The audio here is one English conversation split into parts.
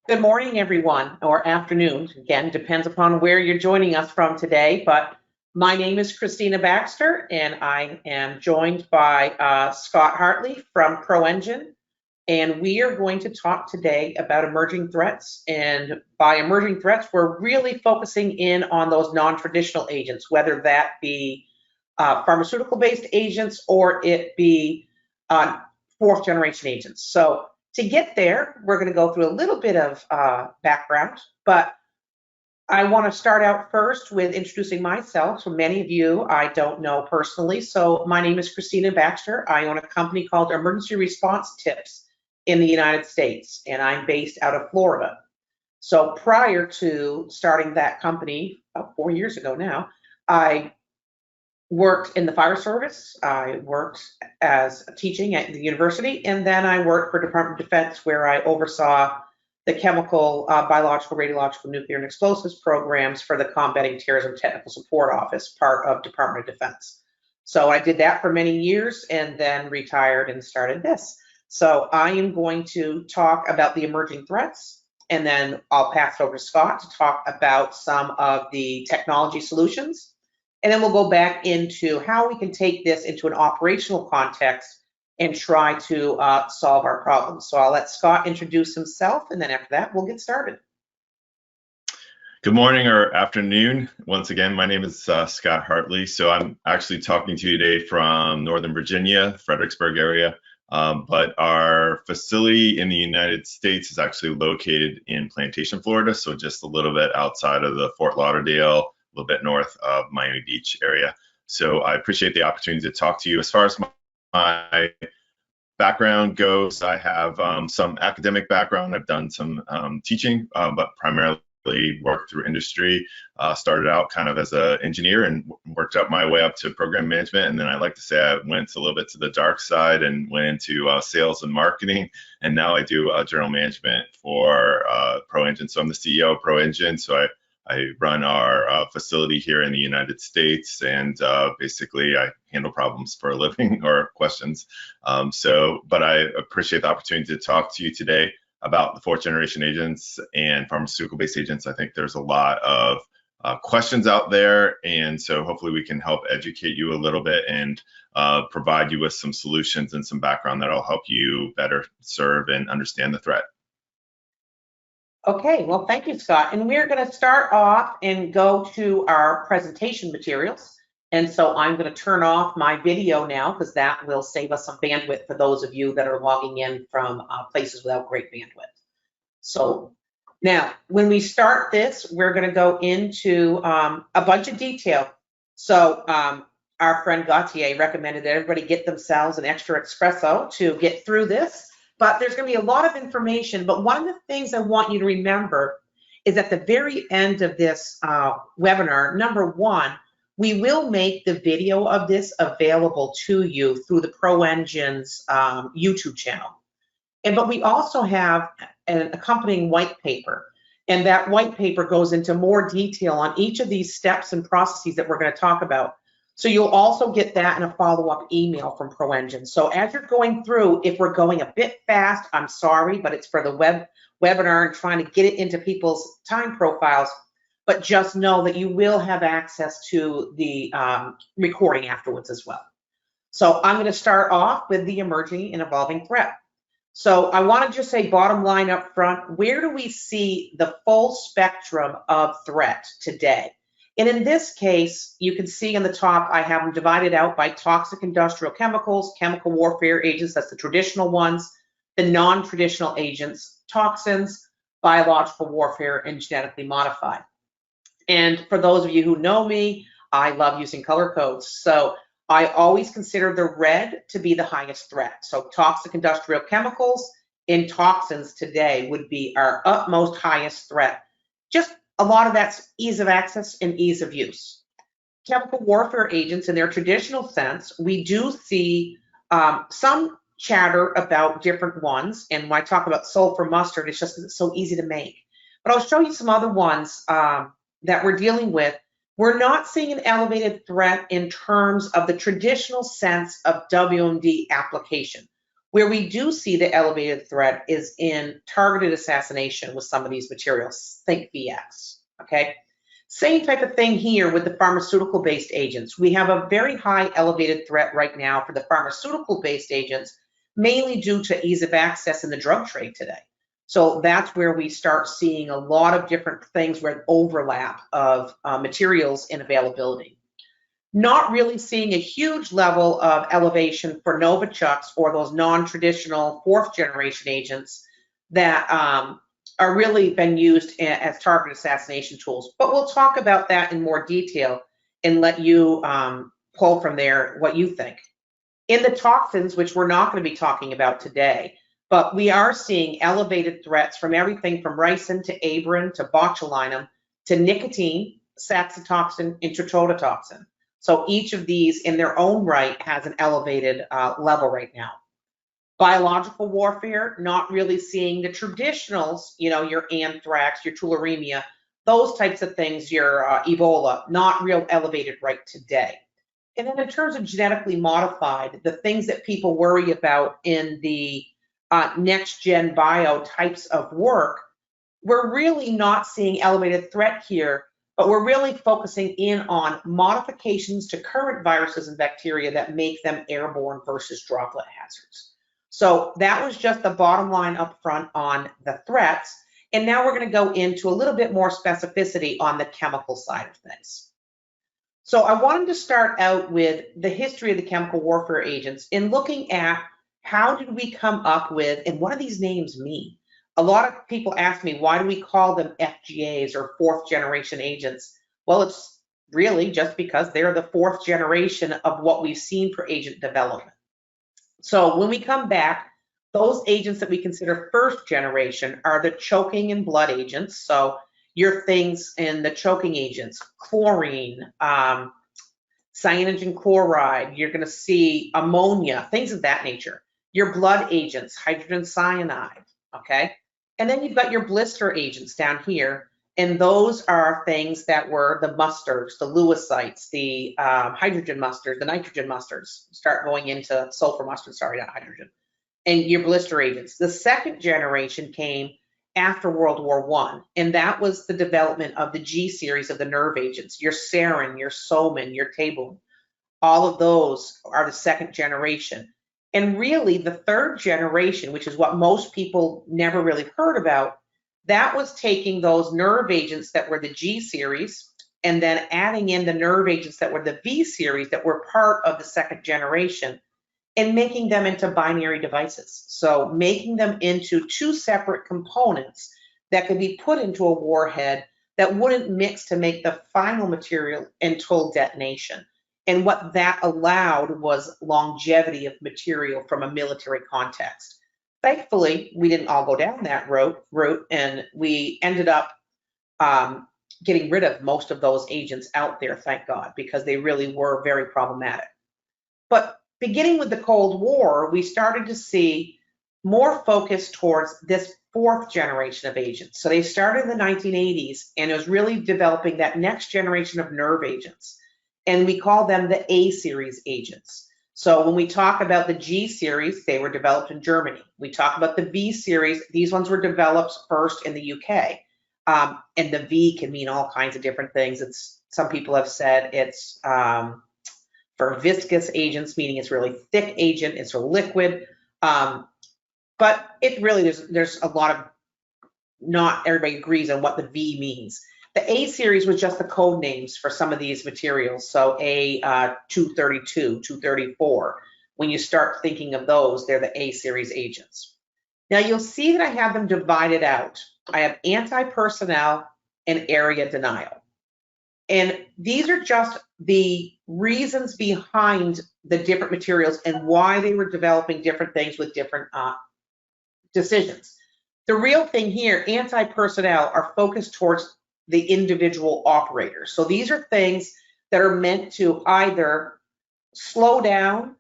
Good morning, everyone, or afternoon. Again, depends upon where you're joining us from today. But my name is Christina Baxter, and I am joined by Scott Hartley from ProEngine. And we are going to talk today about emerging threats. And by emerging threats, we're really focusing in on those non-traditional agents, whether that be pharmaceutical-based agents or it be fourth generation agents. So to get there, we're going to go through a little bit of background, but I want to start out first with introducing myself. So many of you I don't know personally. So my name is Christina Baxter. I own a company called Emergency Response Tips in the United States, and I'm based out of Florida. So prior to starting that company, about 4 years ago now, I worked in the fire service. I worked as teaching at the university, and then I worked for Department of Defense, where I oversaw the chemical, biological, radiological, nuclear, and explosives programs for the Combating Terrorism Technical Support Office, part of Department of Defense. So I did that for many years and then retired and started this. So I am going to talk about the emerging threats, and then I'll pass it over to Scott to talk about some of the technology solutions. And then we'll go back into how we can take this into an operational context and try to solve our problems. So I'll let Scott introduce himself, and then after that, we'll get started. Good morning or afternoon. Once again, my name is Scott Hartley. So I'm actually talking to you today from Northern Virginia, Fredericksburg area. But our facility in the United States is actually located in Plantation, Florida. So just a little bit outside of the Fort Lauderdale, a little bit north of Miami Beach area. So I appreciate the opportunity to talk to you. As far as my background goes, I have some academic background. I've done some teaching, but primarily worked through industry. Started out kind of as an engineer and worked up my way up to program management. And then I like to say I went a little bit to the dark side and went into sales and marketing. And now I do general management for ProEngine. So I'm the CEO of ProEngine. So I run our facility here in the United States, and basically I handle problems for a living or questions. But I appreciate the opportunity to talk to you today about the fourth generation agents and pharmaceutical based agents. I think there's a lot of questions out there, and so hopefully we can help educate you a little bit and provide you with some solutions and some background that'll help you better serve and understand the threat. Okay, well, thank you, Scott. And we're going to start off and go to our presentation materials. And so I'm going to turn off my video now, because that will save us some bandwidth for those of you that are logging in from places without great bandwidth. So now, when we start this, we're going to go into a bunch of detail. So our friend Gautier recommended that everybody get themselves an extra espresso to get through this. But there's going to be a lot of information. But one of the things I want you to remember is at the very end of this webinar, number one, we will make the video of this available to you through the ProEngine's YouTube channel. But we also have an accompanying white paper. And that white paper goes into more detail on each of these steps and processes that we're going to talk about. So you'll also get that in a follow-up email from ProEngine. So as you're going through, if we're going a bit fast, I'm sorry, but it's for the webinar and trying to get it into people's time profiles. But just know that you will have access to the recording afterwards as well. So I'm going to start off with the emerging and evolving threat. So I want to just say bottom line up front, where do we see the full spectrum of threat today? And in this case, you can see on the top, I have them divided out by toxic industrial chemicals, chemical warfare agents, that's the traditional ones, the non-traditional agents, toxins, biological warfare, and genetically modified. And for those of you who know me, I love using color codes. So I always consider the red to be the highest threat. So toxic industrial chemicals and toxins today would be our utmost highest threat. Just a lot of that's ease of access and ease of use. Chemical warfare agents, in their traditional sense, we do see some chatter about different ones. And when I talk about sulfur mustard, it's just it's so easy to make. But I'll show you some other ones that we're dealing with. We're not seeing an elevated threat in terms of the traditional sense of WMD application. Where we do see the elevated threat is in targeted assassination with some of these materials. Think VX, okay? Same type of thing here with the pharmaceutical-based agents. We have a very high elevated threat right now for the pharmaceutical-based agents, mainly due to ease of access in the drug trade today. So that's where we start seeing a lot of different things where overlap of materials and availability. Not really seeing a huge level of elevation for Novichok's or those non-traditional fourth generation agents that are really been used as target assassination tools. But we'll talk about that in more detail and let you pull from there what you think. In the toxins, which we're not going to be talking about today, but we are seeing elevated threats from everything from ricin to abrin to botulinum to nicotine, saxitoxin, and tetrodotoxin. So each of these in their own right has an elevated level right now. Biological warfare, not really seeing the traditionals, you know, your anthrax, your tularemia, those types of things, your Ebola, not real elevated right today. And then in terms of genetically modified, the things that people worry about in the next gen bio types of work, we're really not seeing elevated threat here, but we're really focusing in on modifications to current viruses and bacteria that make them airborne versus droplet hazards. So that was just the bottom line up front on the threats. And now we're going to go into a little bit more specificity on the chemical side of things. So I wanted to start out with the history of the chemical warfare agents in looking at how did we come up with, and what do these names mean? A lot of people ask me, why do we call them FGAs or fourth generation agents? Well, it's really just because they're the fourth generation of what we've seen for agent development. So when we come back, those agents that we consider first generation are the choking and blood agents. So your things in the choking agents, chlorine, cyanogen chloride, you're going to see ammonia, things of that nature. Your blood agents, hydrogen cyanide, okay? And then you've got your blister agents down here, and those are things that were the mustards, the leucites, the hydrogen mustards, the nitrogen mustards, start going into sulfur mustard, sorry, not hydrogen, and your blister agents. The second generation came after World War I, and that was the development of the G series of the nerve agents, your sarin, your soman, your tabun. All of those are the second generation. And really the third generation, which is what most people never really heard about, that was taking those nerve agents that were the G series and then adding in the nerve agents that were the V series that were part of the second generation and making them into binary devices. So making them into two separate components that could be put into a warhead that wouldn't mix to make the final material until detonation. And what that allowed was longevity of material from a military context. Thankfully, we didn't all go down that route, and we ended up getting rid of most of those agents out there, thank God, because they really were very problematic. But beginning with the Cold War, we started to see more focus towards this fourth generation of agents. So they started in the 1980s, and it was really developing that next generation of nerve agents. And we call them the A series agents. So when we talk about the G series, they were developed in Germany. We talk about the V series, these ones were developed first in the UK. And the V can mean all kinds of different things. Some people have said it's for viscous agents, meaning it's really thick agent, it's a liquid. But it really, there's a lot of, not everybody agrees on what the V means. The A series was just the code names for some of these materials. So A232, 234. When you start thinking of those, they're the A series agents. Now you'll see that I have them divided out. I have anti-personnel and area denial. And these are just the reasons behind the different materials and why they were developing different things with different decisions. The real thing here, anti-personnel are focused towards the individual operators. So these are things that are meant to either slow down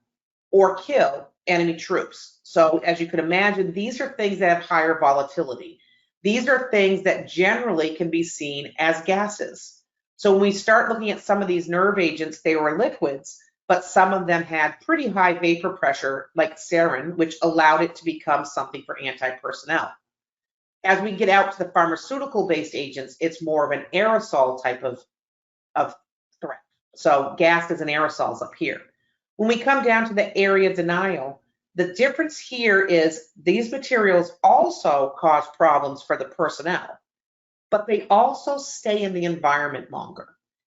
or kill enemy troops. So as you can imagine, these are things that have higher volatility. These are things that generally can be seen as gases. So when we start looking at some of these nerve agents, they were liquids. but some of them had pretty high vapor pressure, like sarin, which allowed it to become something for anti-personnel. As we get out to the pharmaceutical-based agents, it's more of an aerosol type of threat. So gases and aerosols up here. When we come down to the area denial, the difference here is these materials also cause problems for the personnel, but they also stay in the environment longer.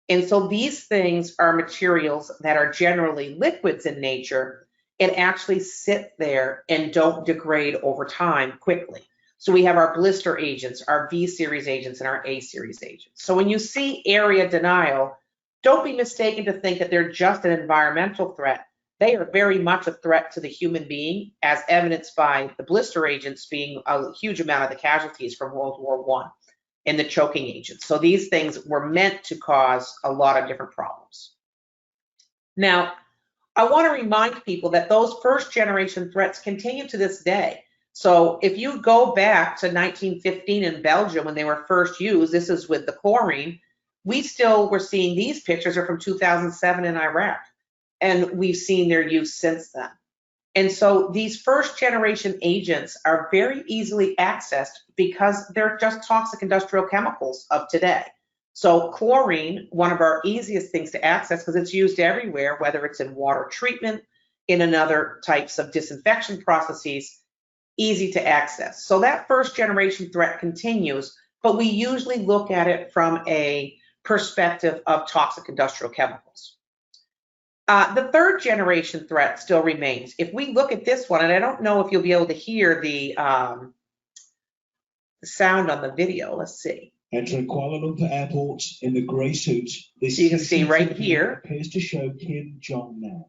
And so these things are materials that are generally liquids in nature and actually sit there and don't degrade over time quickly. So we have our blister agents, our V series agents, and our A series agents. So when you see area denial, don't be mistaken to think that they're just an environmental threat. They are very much a threat to the human being, as evidenced by the blister agents being a huge amount of the casualties from World War I and the choking agents. So these things were meant to cause a lot of different problems. Now, I want to remind people that those first generation threats continue to this day. So if you go back to 1915 in Belgium when they were first used, this is with the chlorine, we still were seeing these pictures are from 2007 in Iraq, and we've seen their use since then. And so these first generation agents are very easily accessed because they're just toxic industrial chemicals of today. So chlorine, one of our easiest things to access because it's used everywhere, whether it's in water treatment, in another types of disinfection processes, easy to access. So that first generation threat continues, but we usually look at it from a perspective of toxic industrial chemicals. The third generation threat still remains. If we look at this one, and I don't know if you'll be able to hear the sound on the video. Let's see. Entering Kuala Lumpur Airport in the grey suit, this you can see right here appears to show Kim Jong-nam.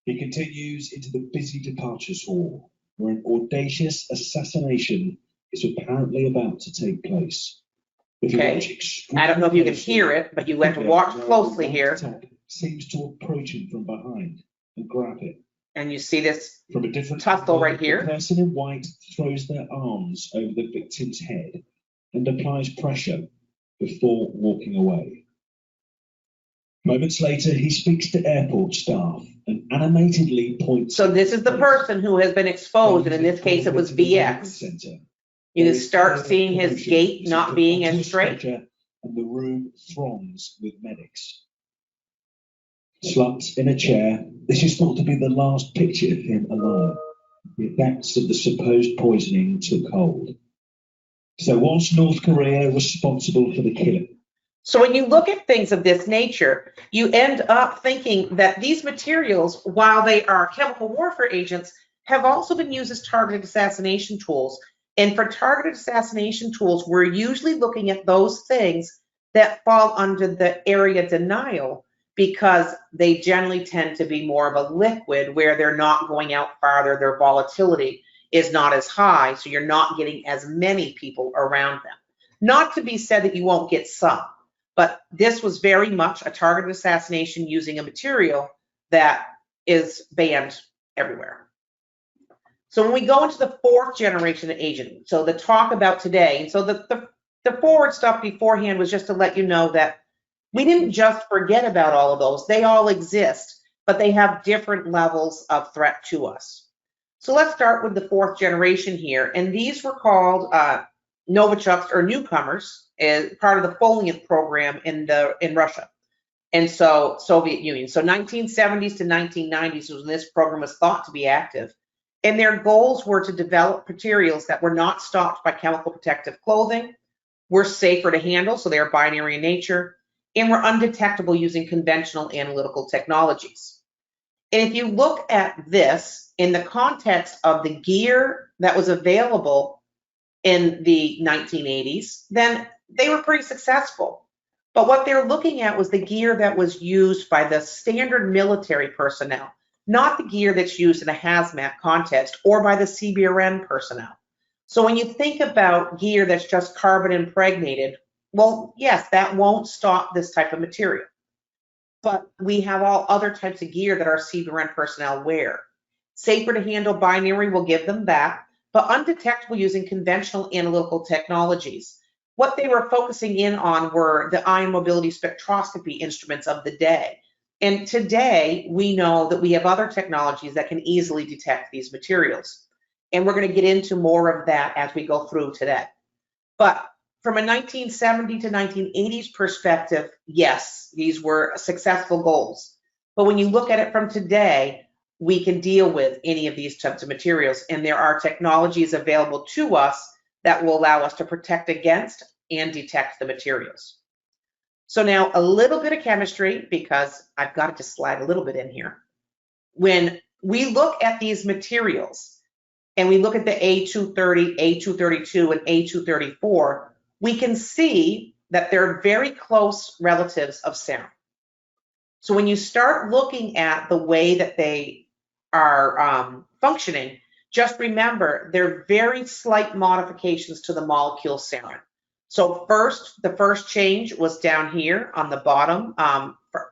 He continues into the busy departures hall, where an audacious assassination is apparently about to take place. Okay, I don't know if you can hear it, but you have to watch closely here. Seems to approach him from behind and grab it. And you see this from a different tussle right here. The person in white throws their arms over the victim's head and applies pressure before walking away. Moments later, he speaks to airport staff and animatedly points. So this is the person who has been exposed, and in this case, it was BX. You can start seeing his gait not being as straight. And the room throngs with medics. Slumped in a chair, this is thought to be the last picture of him alive. The effects of the supposed poisoning took hold. So was North Korea responsible for the killing? So when you look at things of this nature, you end up thinking that these materials, while they are chemical warfare agents, have also been used as targeted assassination tools. And for targeted assassination tools, we're usually looking at those things that fall under the area denial, because they generally tend to be more of a liquid where they're not going out farther, their volatility is not as high, so you're not getting as many people around them. Not to be said that you won't get some, but this was very much a targeted assassination using a material that is banned everywhere. So when we go into the fourth generation agent, so the talk about today, and so the forward stuff beforehand was just to let you know that we didn't just forget about all of those. They all exist, but they have different levels of threat to us. So let's start with the fourth generation here. And these were called Novichoks, or newcomers, as part of the Foliant program in Russia. And so Soviet Union. So 1970s to 1990s was when this program was thought to be active. And their goals were to develop materials that were not stopped by chemical protective clothing, were safer to handle, so they are binary in nature, and were undetectable using conventional analytical technologies. And if you look at this in the context of the gear that was available in the 1980s, then they were pretty successful. But what they're looking at was the gear that was used by the standard military personnel, not the gear that's used in a hazmat context or by the CBRN personnel. So when you think about gear that's just carbon impregnated, well, yes, that won't stop this type of material. But we have all other types of gear that our CBRN personnel wear. Safer to handle binary will give them that, but undetectable using conventional analytical technologies. What they were focusing in on were the ion mobility spectroscopy instruments of the day. And today, we know that we have other technologies that can easily detect these materials. And we're going to get into more of that as we go through today. But from a 1970 to 1980s perspective, yes, these were successful goals. But when you look at it from today, we can deal with any of these types of materials. And there are technologies available to us that will allow us to protect against and detect the materials. So now a little bit of chemistry, because I've got to just slide a little bit in here. When we look at these materials and we look at the A230, A232, and A234, we can see that they're very close relatives of serum. So when you start looking at the way that they are functioning, just remember they're very slight modifications to the molecule serum. So the first change was down here on the bottom,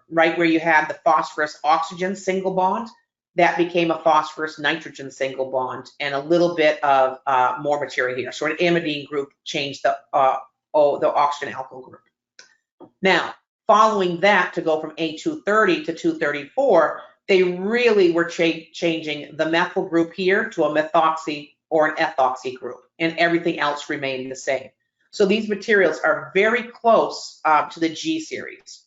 right where you had the phosphorus oxygen single bond. That became a phosphorus nitrogen single bond, and a little bit of more material here. So an amidine group changed the oxygen alkyl group. Now, following that, to go from A230 to 234, they really were changing the methyl group here to a methoxy or an ethoxy group, and everything else remained the same. So these materials are very close to the G series.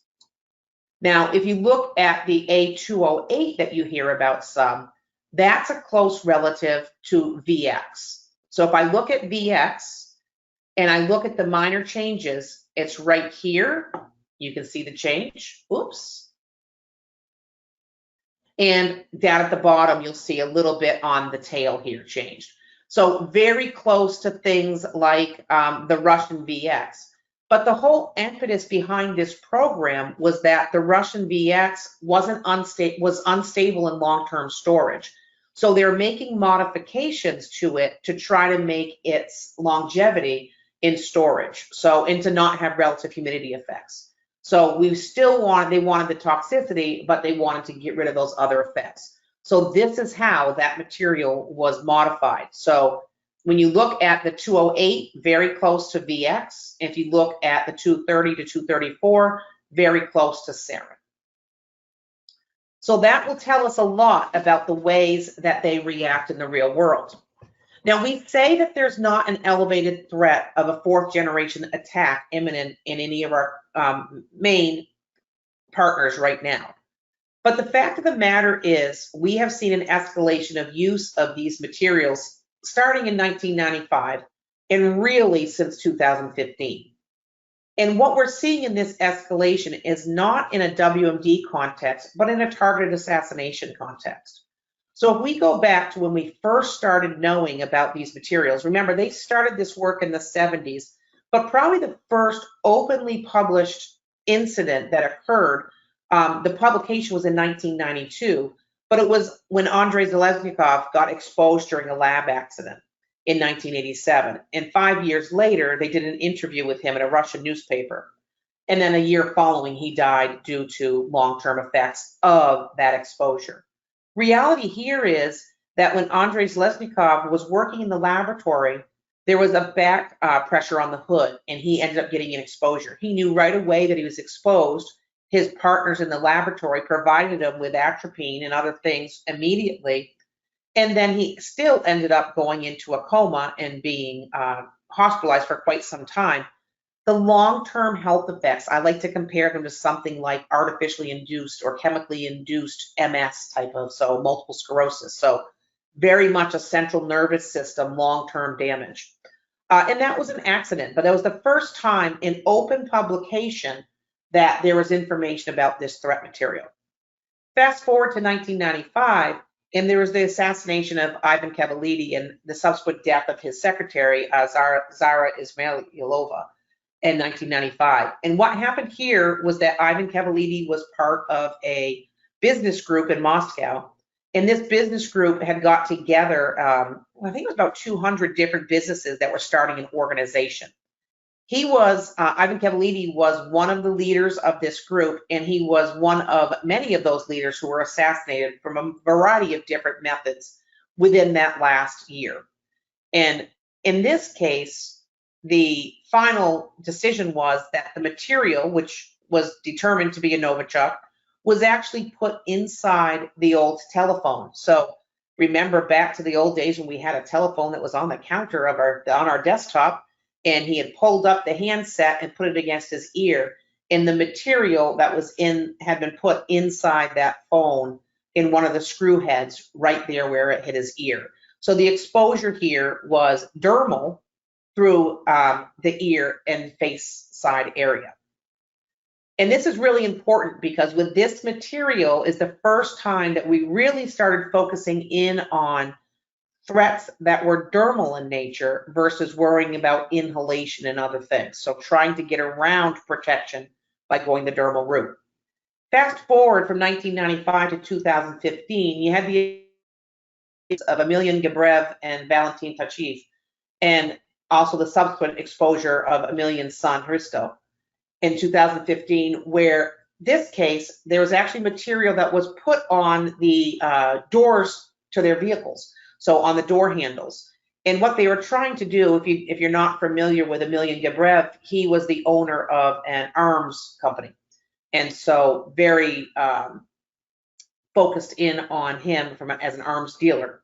Now, if you look at the A208 that you hear about some, that's a close relative to VX. So if I look at VX and I look at the minor changes, it's right here. You can see the change. Oops. And down at the bottom, you'll see a little bit on the tail here changed. So very close to things like the Russian VX. But the whole impetus behind this program was that the Russian VX was unstable in long-term storage. So they're making modifications to it to try to make its longevity in storage, and to not have relative humidity effects. So they wanted the toxicity, but they wanted to get rid of those other effects. So this is how that material was modified. So when you look at the 208, very close to VX. If you look at the 230 to 234, very close to serum. So that will tell us a lot about the ways that they react in the real world. Now, we say that there's not an elevated threat of a fourth generation attack imminent in any of our main partners right now. But the fact of the matter is, we have seen an escalation of use of these materials starting in 1995 and really since 2015. And what we're seeing in this escalation is not in a WMD context, but in a targeted assassination context. So if we go back to when we first started knowing about these materials, remember they started this work in the 70s, but probably the first openly published incident that occurred, the publication was in 1992, but it was when Andrei Zalesnikov got exposed during a lab accident in 1987. And 5 years later, they did an interview with him in a Russian newspaper. And then a year following, he died due to long-term effects of that exposure. Reality here is that when Andrei Zalesnikov was working in the laboratory, there was a back pressure on the hood, and he ended up getting an exposure. He knew right away that he was exposed. His partners in the laboratory provided him with atropine and other things immediately. And then he still ended up going into a coma and being hospitalized for quite some time. The long-term health effects, I like to compare them to something like artificially induced or chemically induced MS type of, so multiple sclerosis. So very much a central nervous system, long-term damage. And that was an accident, but that was the first time in open publication that there was information about this threat material. Fast forward to 1995, and there was the assassination of Ivan Kavalidi and the subsequent death of his secretary, Zara Ismailova, in 1995. And what happened here was that Ivan Kavalidi was part of a business group in Moscow. And this business group had got together, I think it was about 200 different businesses that were starting an organization. Ivan Kavalidi was one of the leaders of this group, and he was one of many of those leaders who were assassinated from a variety of different methods within that last year. And in this case, the final decision was that the material, which was determined to be a Novichok, was actually put inside the old telephone. So remember back to the old days when we had a telephone that was on the counter of on our desktop, and he had pulled up the handset and put it against his ear, and the material that was had been put inside that phone in one of the screw heads right there where it hit his ear. So the exposure here was dermal through the ear and face side area. And this is really important because with this material is the first time that we really started focusing in on threats that were dermal in nature versus worrying about inhalation and other things. So trying to get around protection by going the dermal route. Fast forward from 1995 to 2015, you had the of Emilian Gebrev and Valentin Tachiv, and also the subsequent exposure of Emilian's son, Hristo, in 2015, where this case, there was actually material that was put on the doors to their vehicles, so on the door handles. And what they were trying to do, if you're not familiar with Emilian Gebrev, he was the owner of an arms company. And so very focused in on him as an arms dealer.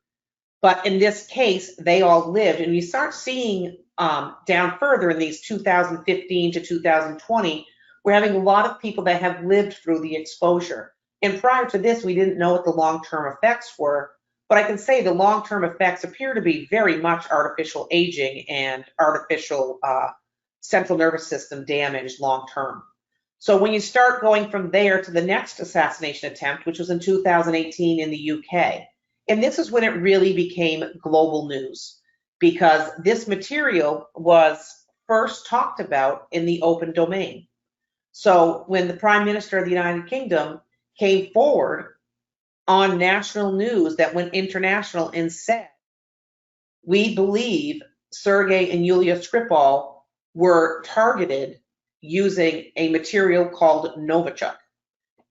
But in this case, they all lived, and you start seeing down further in these 2015 to 2020, we're having a lot of people that have lived through the exposure. And prior to this, we didn't know what the long-term effects were, but I can say the long-term effects appear to be very much artificial aging and artificial central nervous system damage long-term. So when you start going from there to the next assassination attempt, which was in 2018 in the UK, and this is when it really became global news, because this material was first talked about in the open domain. So when the Prime Minister of the United Kingdom came forward on national news that went international and said, we believe Sergei and Yulia Skripal were targeted using a material called Novichok.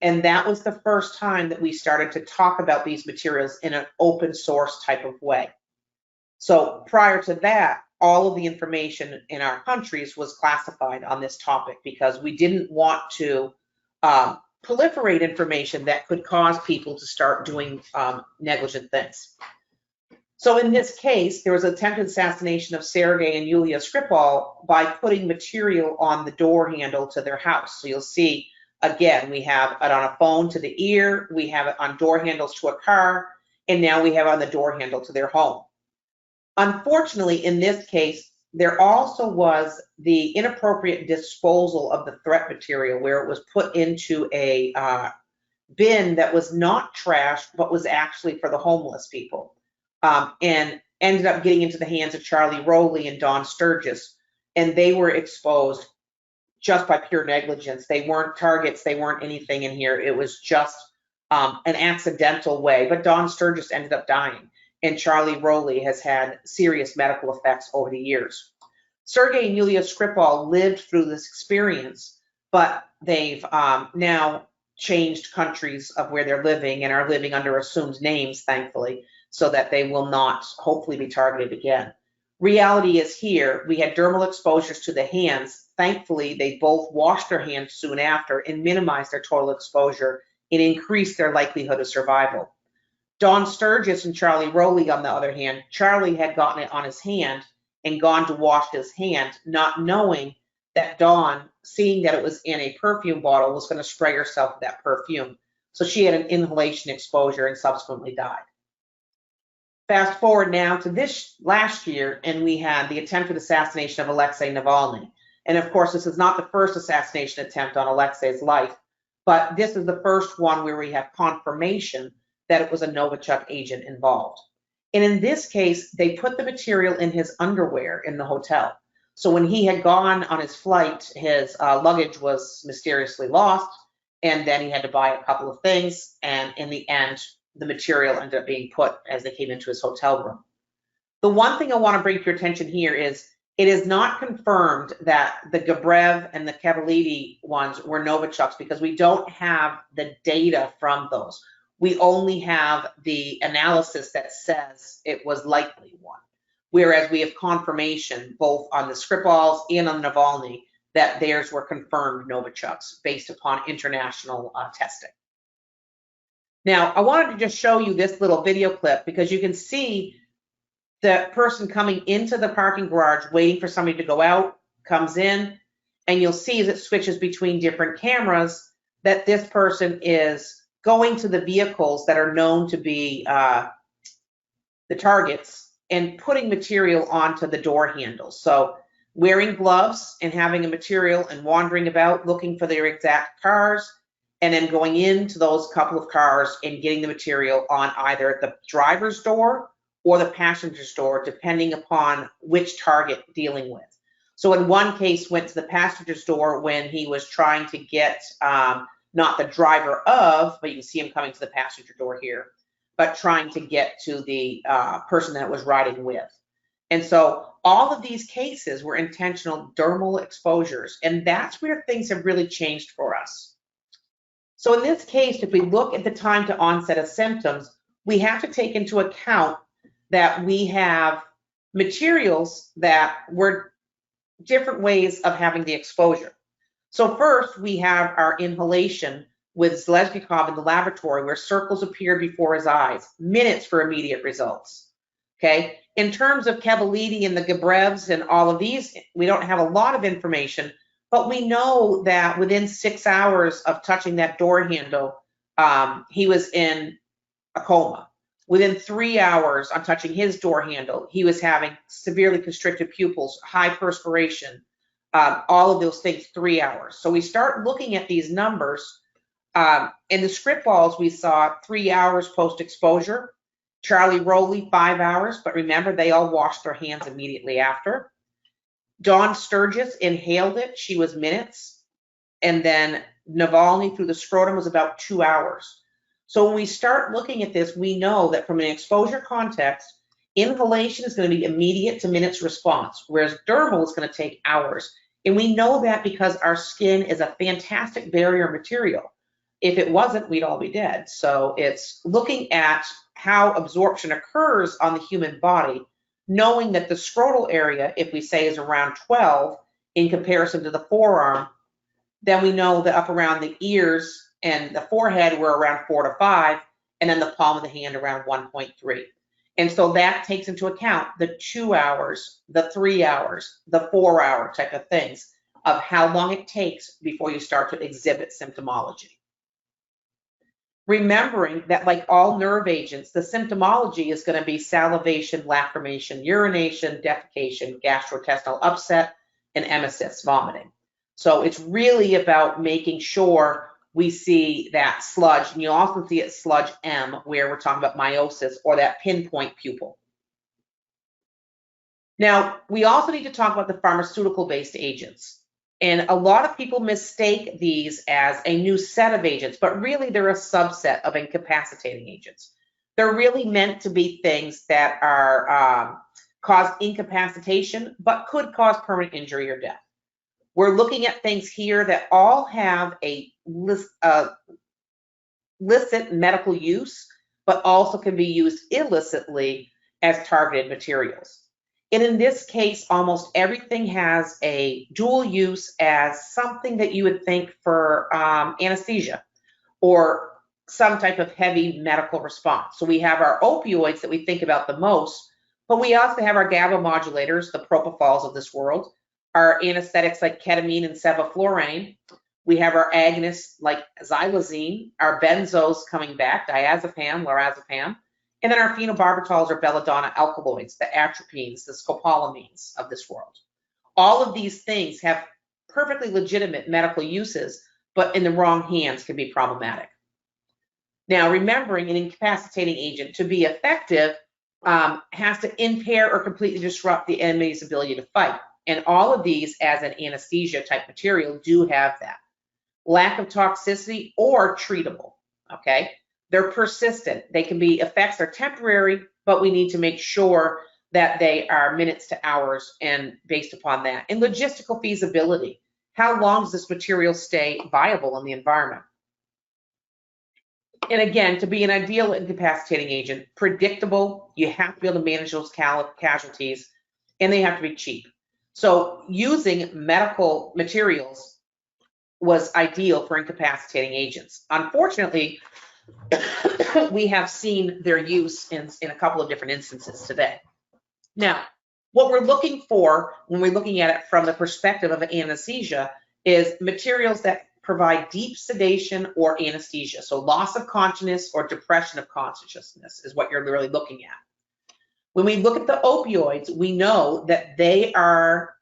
And that was the first time that we started to talk about these materials in an open source type of way. So prior to that, all of the information in our countries was classified on this topic because we didn't want to proliferate information that could cause people to start doing negligent things. So in this case, there was an attempted assassination of Sergei and Yulia Skripal by putting material on the door handle to their house. So you'll see, again, we have it on a phone to the ear, we have it on door handles to a car, and now we have on the door handle to their home. Unfortunately, in this case, there also was the inappropriate disposal of the threat material where it was put into a bin that was not trash, but was actually for the homeless people, and ended up getting into the hands of Charlie Rowley and Don Sturgis, and they were exposed just by pure negligence. They weren't targets, they weren't anything in here. It was just an accidental way, but Don Sturgis ended up dying, and Charlie Rowley has had serious medical effects over the years. Sergei and Yulia Skripal lived through this experience, but they've now changed countries of where they're living and are living under assumed names, thankfully, so that they will not hopefully be targeted again. Reality is here, we had dermal exposures to the hands. Thankfully, they both washed their hands soon after and minimized their total exposure and increased their likelihood of survival. Don Sturgis and Charlie Rowley, on the other hand, Charlie had gotten it on his hand and gone to wash his hand, not knowing that Dawn, seeing that it was in a perfume bottle, was going to spray herself with that perfume. So she had an inhalation exposure and subsequently died. Fast forward now to this last year, and we had the attempted assassination of Alexei Navalny. And of course, this is not the first assassination attempt on Alexei's life, but this is the first one where we have confirmation that it was a Novichok agent involved. And in this case, they put the material in his underwear in the hotel. So when he had gone on his flight, his luggage was mysteriously lost, and then he had to buy a couple of things, and in the end, the material ended up being put as they came into his hotel room. The one thing I want to bring to your attention here is it is not confirmed that the Gebrev and the Kavalidi ones were Novichoks because we don't have the data from those. We only have the analysis that says it was likely one, whereas we have confirmation both on the Skripals and on Navalny that theirs were confirmed Novichoks based upon international testing. Now, I wanted to just show you this little video clip because you can see the person coming into the parking garage waiting for somebody to go out, comes in, and you'll see as it switches between different cameras that this person is going to the vehicles that are known to be the targets and putting material onto the door handles. So wearing gloves and having a material and wandering about looking for their exact cars, and then going into those couple of cars and getting the material on either the driver's door or the passenger's door, depending upon which target dealing with. So in one case, went to the passenger's door when he was trying to get not the driver of, but you can see him coming to the passenger door here, but trying to get to the person that was riding with. And so all of these cases were intentional dermal exposures, and that's where things have really changed for us. So in this case, if we look at the time to onset of symptoms, we have to take into account that we have materials that were different ways of having the exposure. So first, we have our inhalation with Zleznikov in the laboratory, where circles appeared before his eyes, minutes for immediate results. Okay. In terms of Kevalidi and the Gabrevs and all of these, we don't have a lot of information, but we know that within 6 hours of touching that door handle, he was in a coma. Within 3 hours on touching his door handle, he was having severely constricted pupils, high perspiration, all of those things, 3 hours. So we start looking at these numbers. In the script balls, we saw 3 hours post-exposure. Charlie Rowley, 5 hours, but remember, they all washed their hands immediately after. Dawn Sturgis inhaled it, she was minutes. And then Navalny through the scrotum was about 2 hours. So when we start looking at this, we know that from an exposure context, inhalation is going to be immediate to minutes response, whereas dermal is going to take hours. And we know that because our skin is a fantastic barrier material. If it wasn't, we'd all be dead. So it's looking at how absorption occurs on the human body, knowing that the scrotal area, if we say, is around 12 in comparison to the forearm, then we know that up around the ears and the forehead we're around 4 to 5, and then the palm of the hand around 1.3. And so that takes into account the 2 hours, the 3 hours, the 4 hour type of things of how long it takes before you start to exhibit symptomology. Remembering that, like all nerve agents, the symptomology is going to be salivation, lacrimation, urination, defecation, gastrointestinal upset, and emesis, vomiting. So it's really about making sure we see that sludge, and you also see it sludge M, where we're talking about meiosis or that pinpoint pupil. Now, we also need to talk about the pharmaceutical-based agents. And a lot of people mistake these as a new set of agents, but really they're a subset of incapacitating agents. They're really meant to be things that are cause incapacitation, but could cause permanent injury or death. We're looking at things here that all have a licit medical use, but also can be used illicitly as targeted materials. And in this case, almost everything has a dual use as something that you would think for anesthesia or some type of heavy medical response. So we have our opioids that we think about the most, but we also have our GABA modulators, the propofols of this world, our anesthetics like ketamine and sevoflurane. We have our agonists like xylazine, our benzos coming back, diazepam, lorazepam, and then our phenobarbitals or belladonna alkaloids, the atropines, the scopolamines of this world. All of these things have perfectly legitimate medical uses, but in the wrong hands can be problematic. Now, remembering an incapacitating agent to be effective has to impair or completely disrupt the enemy's ability to fight. And all of these, as an anesthesia type material, do have that. Lack of toxicity or treatable, okay? They're persistent. They can be, effects are temporary, but we need to make sure that they are minutes to hours and based upon that. And logistical feasibility. How long does this material stay viable in the environment? And again, to be an ideal incapacitating agent, predictable, you have to be able to manage those casualties, and they have to be cheap. So using medical materials was ideal for incapacitating agents. Unfortunately, we have seen their use in a couple of different instances today. Now, what we're looking for when we're looking at it from the perspective of anesthesia is materials that provide deep sedation or anesthesia. So loss of consciousness or depression of consciousness is what you're really looking at. When we look at the opioids, we know that they are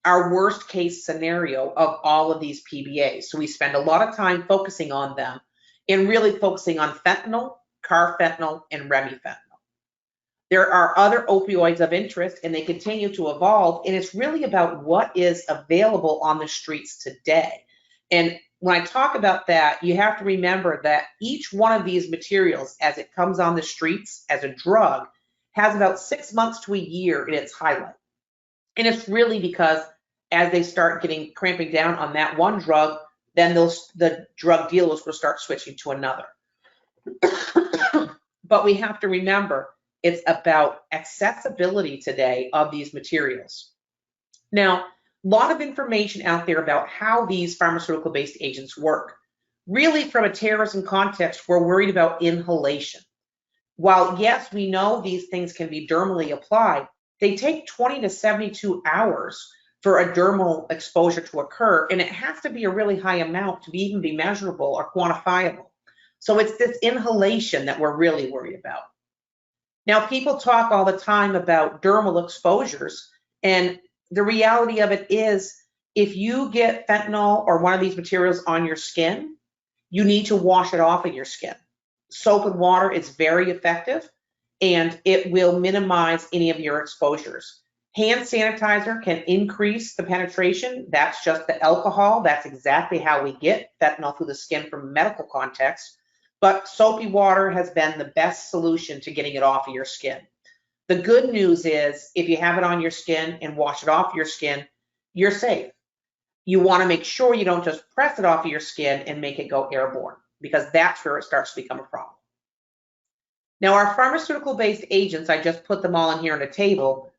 our worst case scenario of all of these PBAs. So we spend a lot of time focusing on them and really focusing on fentanyl, carfentanil, and remifentanil. There are other opioids of interest and they continue to evolve, and it's really about what is available on the streets today. And when I talk about that, you have to remember that each one of these materials, as it comes on the streets as a drug, has about 6 months to a year in its highlight. And it's really because as they start cramping down on that one drug, then the drug dealers will start switching to another. But we have to remember, it's about accessibility today of these materials. Now, a lot of information out there about how these pharmaceutical-based agents work. Really, from a terrorism context, we're worried about inhalation. While, yes, we know these things can be dermally applied, they take 20 to 72 hours for a dermal exposure to occur, and it has to be a really high amount to even be measurable or quantifiable. So it's this inhalation that we're really worried about. Now, people talk all the time about dermal exposures, and the reality of it is, if you get fentanyl or one of these materials on your skin, you need to wash it off of your skin. Soap and water is very effective, and it will minimize any of your exposures. Hand sanitizer can increase the penetration. That's just the alcohol. That's exactly how we get fentanyl through the skin from a medical context. But soapy water has been the best solution to getting it off of your skin. The good news is, if you have it on your skin and wash it off your skin, you're safe. You want to make sure you don't just press it off of your skin and make it go airborne, because that's where it starts to become a problem. Now, our pharmaceutical-based agents, I just put them all in here on a table,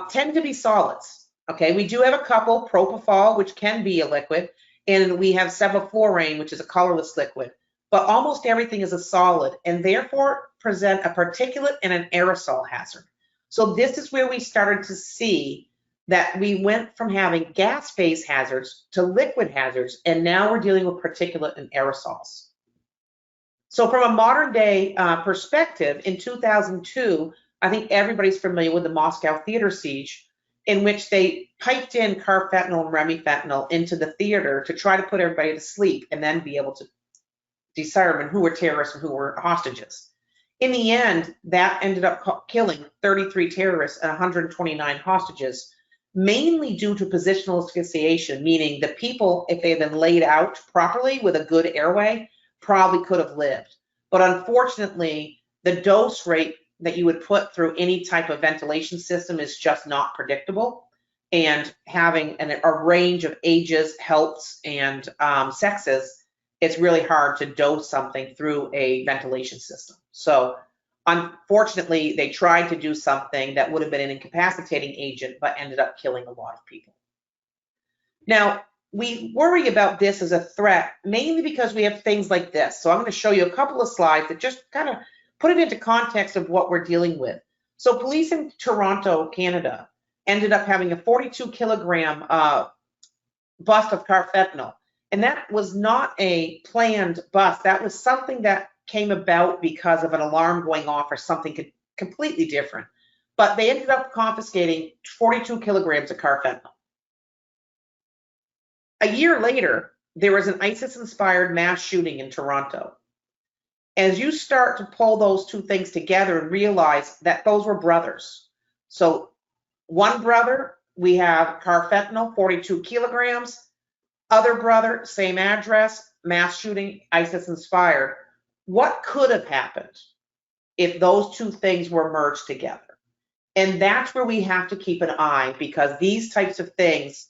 tend to be solids. Okay, we do have a couple, propofol, which can be a liquid, and we have sevoflurane, which is a colorless liquid. But almost everything is a solid, and therefore present a particulate and an aerosol hazard. So this is where we started to see that we went from having gas phase hazards to liquid hazards, and now we're dealing with particulate and aerosols. So from a modern day perspective, in 2002, I think everybody's familiar with the Moscow theater siege, in which they piped in carfentanil and remifentanil into the theater to try to put everybody to sleep and then be able to determine who were terrorists and who were hostages. In the end, that ended up killing 33 terrorists and 129 hostages, mainly due to positional asphyxiation, meaning the people, if they had been laid out properly with a good airway, probably could have lived. But unfortunately, the dose rate that you would put through any type of ventilation system is just not predictable. And having a range of ages, healths, and sexes, it's really hard to dose something through a ventilation system. So unfortunately, they tried to do something that would have been an incapacitating agent, but ended up killing a lot of people. Now, we worry about this as a threat, mainly because we have things like this. So I'm going to show you a couple of slides that just kind of put it into context of what we're dealing with. So police in Toronto, Canada, ended up having a 42-kilogram bust of carfentanil. And that was not a planned bust. That was something that came about because of an alarm going off or something completely different. But they ended up confiscating 42 kilograms of carfentanil. A year later, there was an ISIS-inspired mass shooting in Toronto. As you start to pull those two things together and realize that those were brothers. So one brother, we have carfentanil, 42 kilograms. Other brother, same address, mass shooting, ISIS-inspired. What could have happened if those two things were merged together? And that's where we have to keep an eye, because these types of things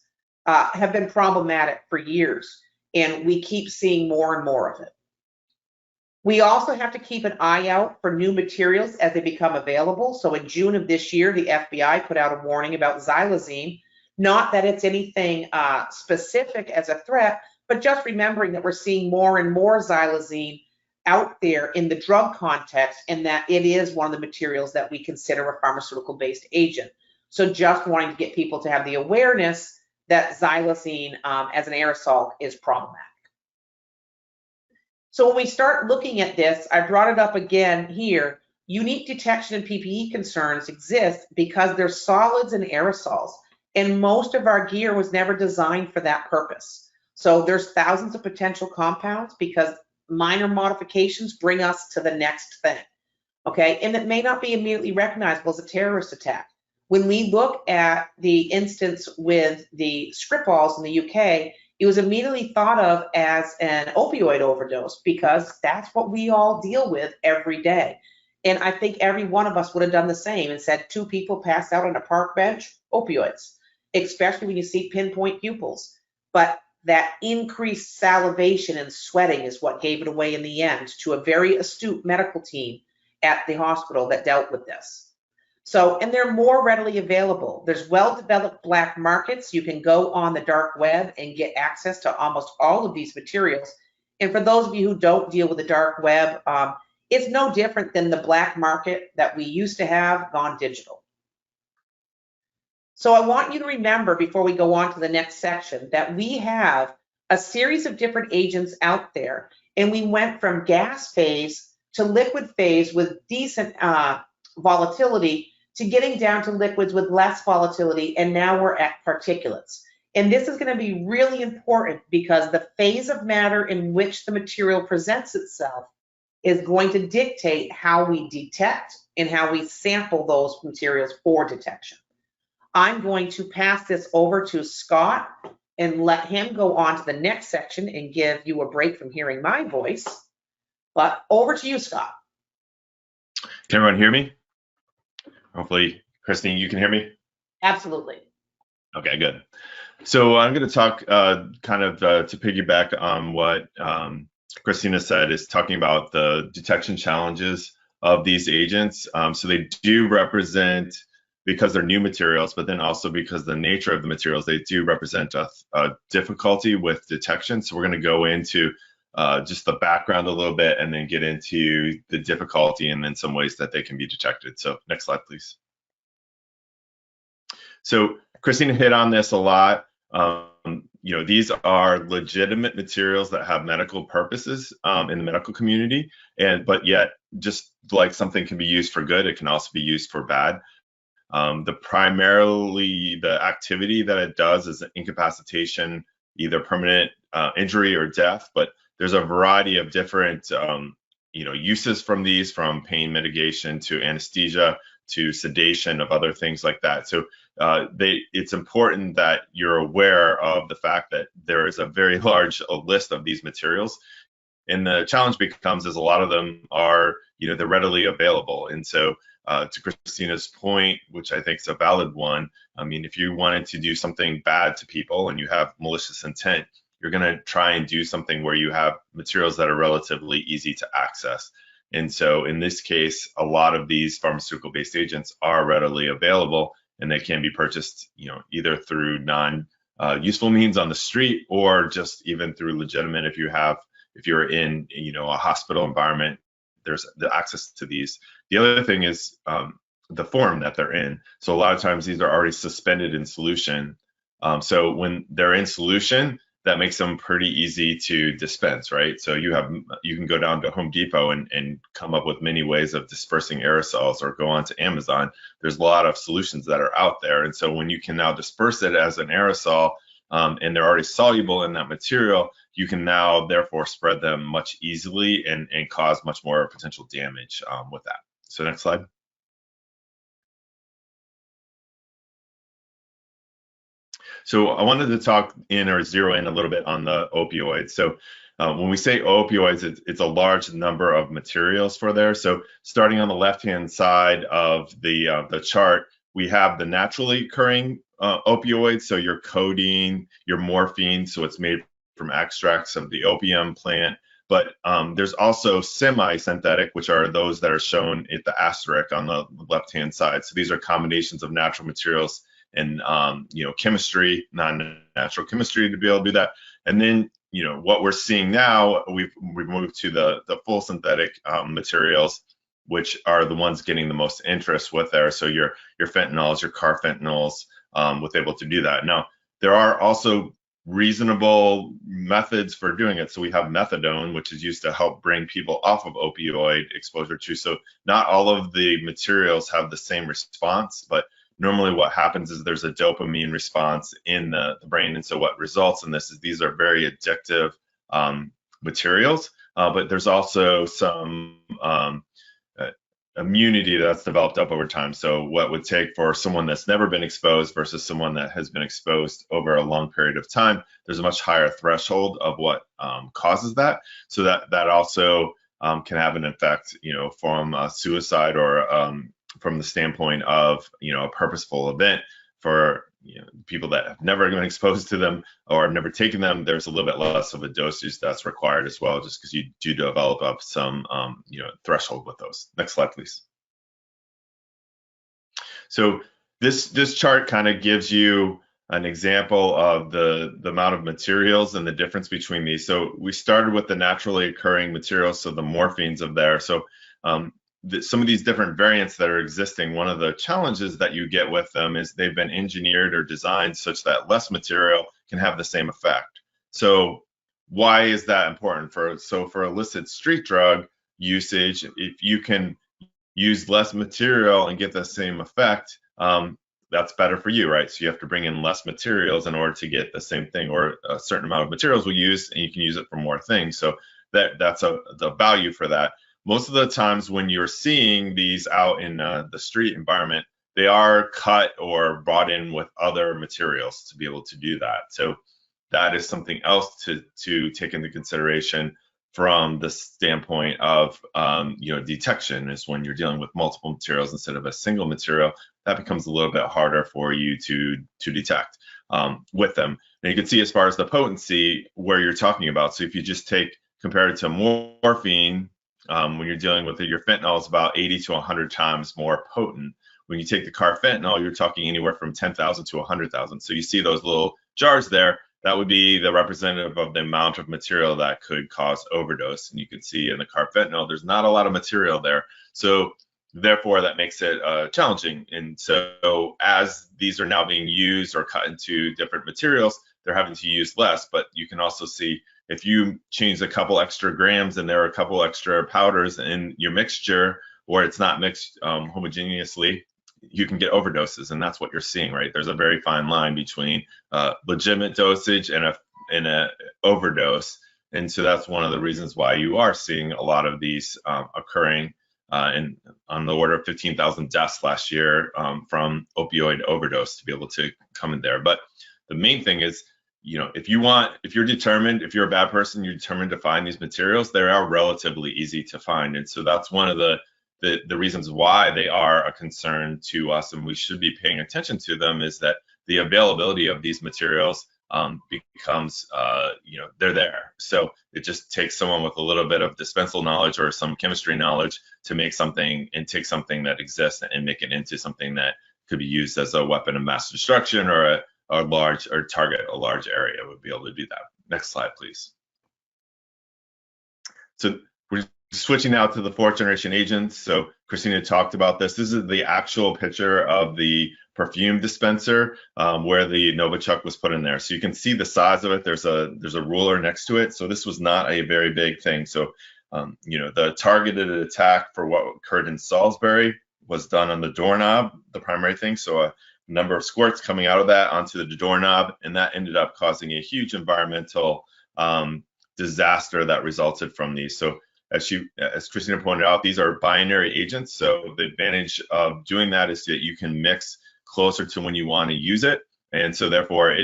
have been problematic for years, and we keep seeing more and more of it. We also have to keep an eye out for new materials as they become available. So in June of this year, the FBI put out a warning about xylazine. Not that it's anything specific as a threat, but just remembering that we're seeing more and more xylazine out there in the drug context, and that it is one of the materials that we consider a pharmaceutical-based agent. So just wanting to get people to have the awareness that xylazine as an aerosol is problematic. So when we start looking at this, I brought it up again here, unique detection and PPE concerns exist because they're solids and aerosols, and most of our gear was never designed for that purpose. So there's thousands of potential compounds because minor modifications bring us to the next thing, okay? And it may not be immediately recognizable as a terrorist attack. When we look at the instance with the Skripals in the UK, it was immediately thought of as an opioid overdose because that's what we all deal with every day. And I think every one of us would have done the same and said 2 people passed out on a park bench, opioids, especially when you see pinpoint pupils. But that increased salivation and sweating is what gave it away in the end to a very astute medical team at the hospital that dealt with this. So, and they're more readily available. There's well-developed black markets. You can go on the dark web and get access to almost all of these materials. And for those of you who don't deal with the dark web, it's no different than the black market that we used to have gone digital. So I want you to remember before we go on to the next section that we have a series of different agents out there, and we went from gas phase to liquid phase with decent volatility to getting down to liquids with less volatility, and now we're at particulates. And this is going to be really important because the phase of matter in which the material presents itself is going to dictate how we detect and how we sample those materials for detection. I'm going to pass this over to Scott and let him go on to the next section and give you a break from hearing my voice. But over to you, Scott. Can everyone hear me? Hopefully, Christine, you can hear me? Absolutely. Okay, good. So I'm going to talk kind of to piggyback on what Christina said, is talking about the detection challenges of these agents. So they do represent, because they're new materials, but then also because the nature of the materials, they do represent a difficulty with detection. So we're going to go into just the background a little bit and then get into the difficulty and then some ways that they can be detected. So next slide, please. So Christina hit on this a lot. You know, these are legitimate materials that have medical purposes in the medical community, but yet just like something can be used for good, it can also be used for bad. Primarily the activity that it does is incapacitation, either permanent injury or death, but there's a variety of different uses from these, from pain mitigation to anesthesia to sedation of other things like that. So it's important that you're aware of the fact that there is a very large list of these materials. And the challenge becomes is a lot of them are, they're readily available. And so to Christina's point, which I think is a valid one, I mean, if you wanted to do something bad to people and you have malicious intent, you're going to try and do something where you have materials that are relatively easy to access. And so in this case, a lot of these pharmaceutical-based agents are readily available, and they can be purchased, either through non-useful means on the street or just even through legitimate. If you're in, a hospital environment, there's the access to these. The other thing is the form that they're in. So a lot of times these are already suspended in solution. So when they're in solution, that makes them pretty easy to dispense, right? So you can go down to Home Depot and come up with many ways of dispersing aerosols, or go onto Amazon. There's a lot of solutions that are out there. And so when you can now disperse it as an aerosol, and they're already soluble in that material, you can now therefore spread them much easily and cause much more potential damage with that. So next slide. So I wanted to talk in or zero in a little bit on the opioids. So when we say opioids, it's a large number of materials for there. So starting on the left-hand side of the chart, we have the naturally occurring opioids. So your codeine, your morphine, so it's made from extracts of the opium plant. But there's also semi-synthetic, which are those that are shown at the asterisk on the left-hand side. So these are combinations of natural materials and chemistry, non-natural chemistry to be able to do that. And then what we're seeing now, we've moved to the full synthetic materials, which are the ones getting the most interest with there. So your fentanyls, your carfentanyls, with able to do that. Now, there are also reasonable methods for doing it. So we have methadone, which is used to help bring people off of opioid exposure too. So not all of the materials have the same response, but normally what happens is there's a dopamine response in the brain. And so what results in this is these are very addictive materials, but there's also some immunity that's developed up over time. So what would take for someone that's never been exposed versus someone that has been exposed over a long period of time, there's a much higher threshold of what causes that. So that also can have an effect, from suicide or from the standpoint of, a purposeful event for people that have never been exposed to them or have never taken them. There's a little bit less of a dosage that's required as well, just because you do develop up some threshold with those. Next slide, please. So this chart kind of gives you an example of the amount of materials and the difference between these. So we started with the naturally occurring materials, so the morphines of there. So some of these different variants that are existing, one of the challenges that you get with them is they've been engineered or designed such that less material can have the same effect. So why is that important? For illicit street drug usage, if you can use less material and get the same effect, that's better for you, right? So you have to bring in less materials in order to get the same thing, or a certain amount of materials will use, and you can use it for more things. So that's the value for that. Most of the times when you're seeing these out in the street environment, they are cut or brought in with other materials to be able to do that. So that is something else to take into consideration from the standpoint of detection, is when you're dealing with multiple materials instead of a single material, that becomes a little bit harder for you to detect with them. And you can see as far as the potency where you're talking about. So if you just compare it to morphine, when you're dealing with it, your fentanyl is about 80 to 100 times more potent. When you take the carfentanil, you're talking anywhere from 10,000 to 100,000. So you see those little jars there, that would be the representative of the amount of material that could cause overdose. And you can see in the carfentanil, there's not a lot of material there. So therefore, that makes it challenging. And so as these are now being used or cut into different materials, they're having to use less. But you can also see if you change a couple extra grams and there are a couple extra powders in your mixture, or it's not mixed homogeneously, you can get overdoses, and that's what you're seeing, right? There's a very fine line between legitimate dosage and a overdose, and so that's one of the reasons why you are seeing a lot of these occurring on the order of 15,000 deaths last year from opioid overdose to be able to come in there. But the main thing is, if you're determined, if you're a bad person, you're determined to find these materials, they are relatively easy to find. And so that's one of the reasons why they are a concern to us, and we should be paying attention to them, is that the availability of these materials becomes, they're there. So it just takes someone with a little bit of dispensal knowledge or some chemistry knowledge to make something and take something that exists and make it into something that could be used as a weapon of mass destruction, or target a large area would be able to do that. Next slide, please. So we're switching now to the fourth generation agents. So Christina talked about this. This is the actual picture of the perfume dispenser where the Novichok was put in there. So you can see the size of it. There's a ruler next to it. So this was not a very big thing. So the targeted attack for what occurred in Salisbury was done on the doorknob, the primary thing. So a number of squirts coming out of that onto the doorknob, and that ended up causing a huge environmental disaster that resulted from these. So as Christina pointed out, these are binary agents. So the advantage of doing that is that you can mix closer to when you want to use it. And so therefore,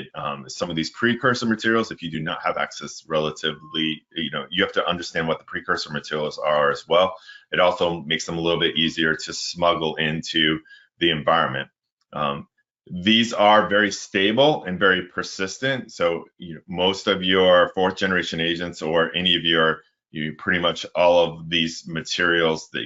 some of these precursor materials, if you do not have access relatively, you have to understand what the precursor materials are as well. It also makes them a little bit easier to smuggle into the environment. These are very stable and very persistent. So most of your fourth generation agents, or any of pretty much all of these materials that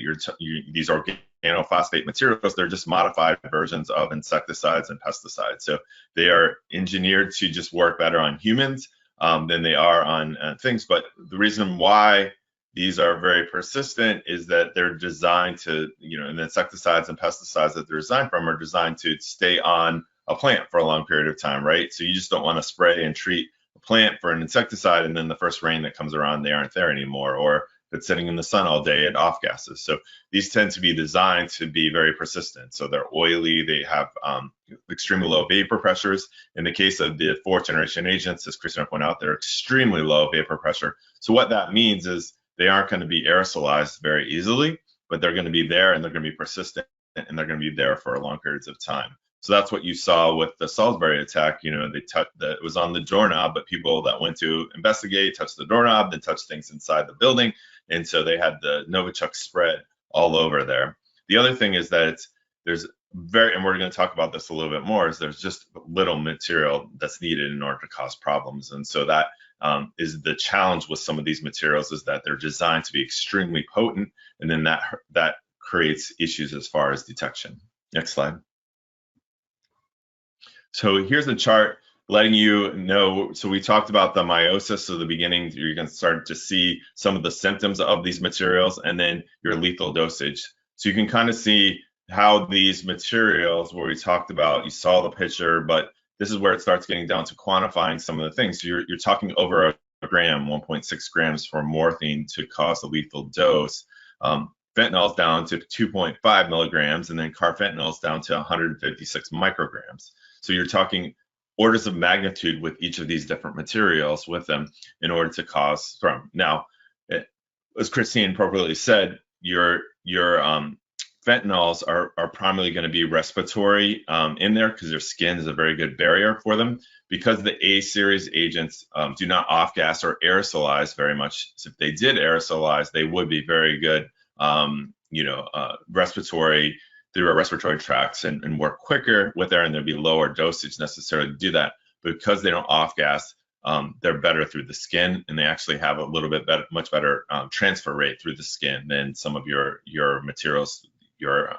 these organophosphate materials, they're just modified versions of insecticides and pesticides. So they are engineered to just work better on humans, than they are on things. But the reason why these are very persistent is that they're designed to, and the insecticides and pesticides that they're designed from are designed to stay on a plant for a long period of time, right? So you just don't want to spray and treat a plant for an insecticide and then the first rain that comes around, they aren't there anymore, or if it's sitting in the sun all day, it off gases. So these tend to be designed to be very persistent. So they're oily, they have extremely low vapor pressures. In the case of the 4th generation agents, as Christina pointed out, they're extremely low vapor pressure. So what that means is they aren't going to be aerosolized very easily, but they're going to be there and they're going to be persistent and they're going to be there for long periods of time. So that's what you saw with the Salisbury attack. It was on the doorknob, but people that went to investigate touched the doorknob, then touched things inside the building. And so they had the Novichok spread all over there. The other thing is that and we're going to talk about this a little bit more, is there's just little material that's needed in order to cause problems. And so that is the challenge with some of these materials, is that they're designed to be extremely potent, and then that creates issues as far as detection. Next slide. So here's the chart letting you know. So we talked about the meiosis. So the beginning, you're going to start to see some of the symptoms of these materials, and then your lethal dosage. So you can kind of see how these materials, where we talked about, you saw the picture, but this is where it starts getting down to quantifying some of the things. So you're talking over a gram, 1.6 grams for morphine to cause the lethal dose. Fentanyl's down to 2.5 milligrams, and then carfentanyl's down to 156 micrograms. So you're talking orders of magnitude with each of these different materials with them in order to cause harm. Now, as Christine appropriately said, your fentanyls are primarily going to be respiratory in there, because their skin is a very good barrier for them. Because the A series agents do not off-gas or aerosolize very much. So if they did aerosolize, they would be very good, respiratory, through our respiratory tracts, and work quicker with there, and there'd be lower dosage necessarily to do that. But because they don't off-gas, they're better through the skin, and they actually have a little bit better, much better transfer rate through the skin than some of your materials, your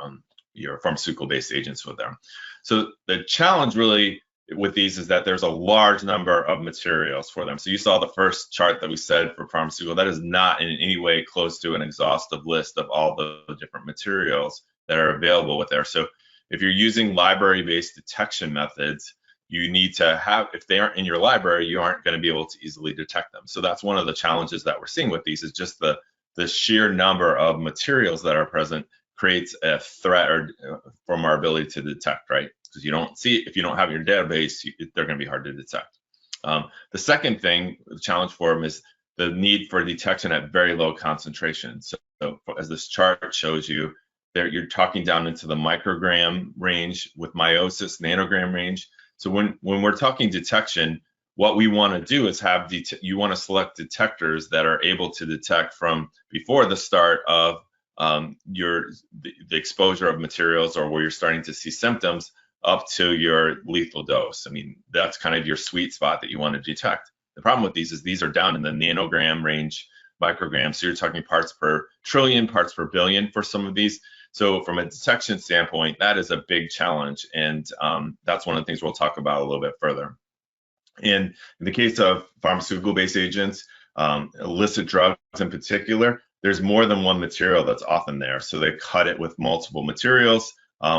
pharmaceutical-based agents with them. So the challenge really with these is that there's a large number of materials for them. So you saw the first chart that we said for pharmaceutical. That is not in any way close to an exhaustive list of all the different materials that are available with there. So if you're using library-based detection methods, you need to have, if they aren't in your library, you aren't going to be able to easily detect them. So that's one of the challenges that we're seeing with these, is just the sheer number of materials that are present creates a threat from our ability to detect, right? Because you don't see, if you don't have your database, they're going to be hard to detect. The second thing, the challenge for them, is the need for detection at very low concentration. So as this chart shows you, there you're talking down into the microgram range with meiosis, nanogram range. So when we're talking detection, what we want to do is have you want to select detectors that are able to detect from before the start of the exposure of materials, or where you're starting to see symptoms, up to your lethal dose. I mean, that's kind of your sweet spot that you want to detect. The problem with these is these are down in the nanogram range, micrograms. So you're talking parts per trillion, parts per billion for some of these. So from a detection standpoint, that is a big challenge. And that's one of the things we'll talk about a little bit further. And in the case of pharmaceutical-based agents, illicit drugs in particular, there's more than one material that's often there. So they cut it with multiple materials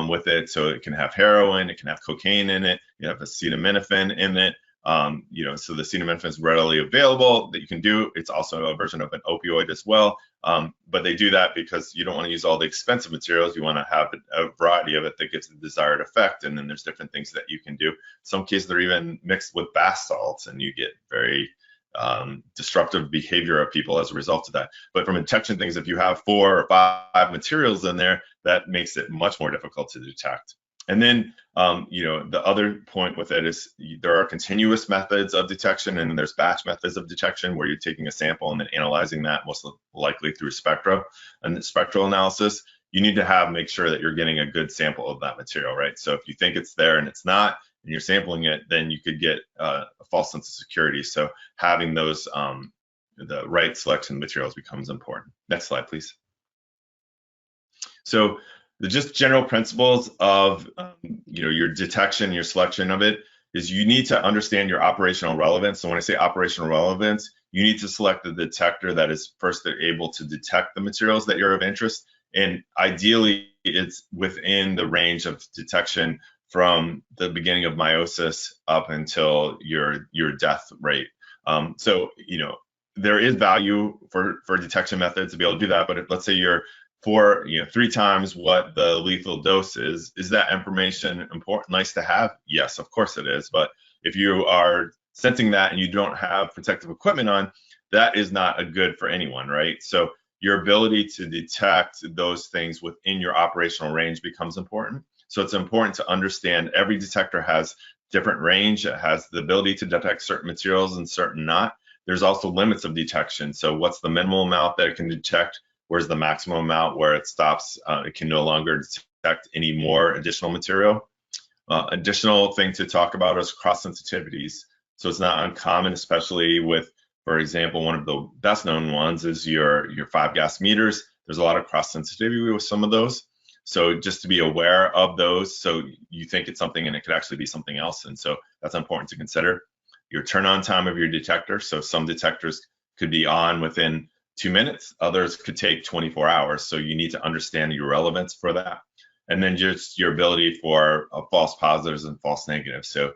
with it. So it can have heroin, it can have cocaine in it, you have acetaminophen in it. So the acetaminophen is readily available that you can do. It's also a version of an opioid as well. But they do that because you don't want to use all the expensive materials. You want to have a variety of it that gives the desired effect. And then there's different things that you can do. In some cases, they're even mixed with bath salts, and you get very disruptive behavior of people as a result of that. But from detection things, if you have 4 or 5 materials in there, that makes it much more difficult to detect. And then, the other point with it is there are continuous methods of detection, and there's batch methods of detection where you're taking a sample and then analyzing that, most likely through spectral analysis. You need to make sure that you're getting a good sample of that material, right? So if you think it's there and it's not, and you're sampling it, then you could get a false sense of security. So having those, the right selection of materials becomes important. Next slide, please. So the just general principles of your detection, your selection of it. is you need to understand your operational relevance. So when I say operational relevance, you need to select the detector that is first able to detect the materials that are of interest. And ideally, it's within the range of detection from the beginning of meiosis up until your death rate. So, there is value for detection methods to be able to do that. But let's say you're 3 times what the lethal dose is that information important, nice to have? Yes, of course it is. But if you are sensing that and you don't have protective equipment on, that is not a good for anyone, right? So your ability to detect those things within your operational range becomes important. So it's important to understand every detector has different range. It has the ability to detect certain materials and certain not. There's also limits of detection. So what's the minimal amount that it can detect? Where's the maximum amount where it stops? It can no longer detect any more additional material. Additional thing to talk about is cross sensitivities. So it's not uncommon, especially with, for example, one of the best known ones is your 5-gas meters. There's a lot of cross sensitivity with some of those. So just to be aware of those, so you think it's something and it could actually be something else. And so that's important to consider. Your turn on time of your detector. So some detectors could be on within 2 minutes, others could take 24 hours. So you need to understand your relevance for that. And then just your ability for false positives and false negatives. So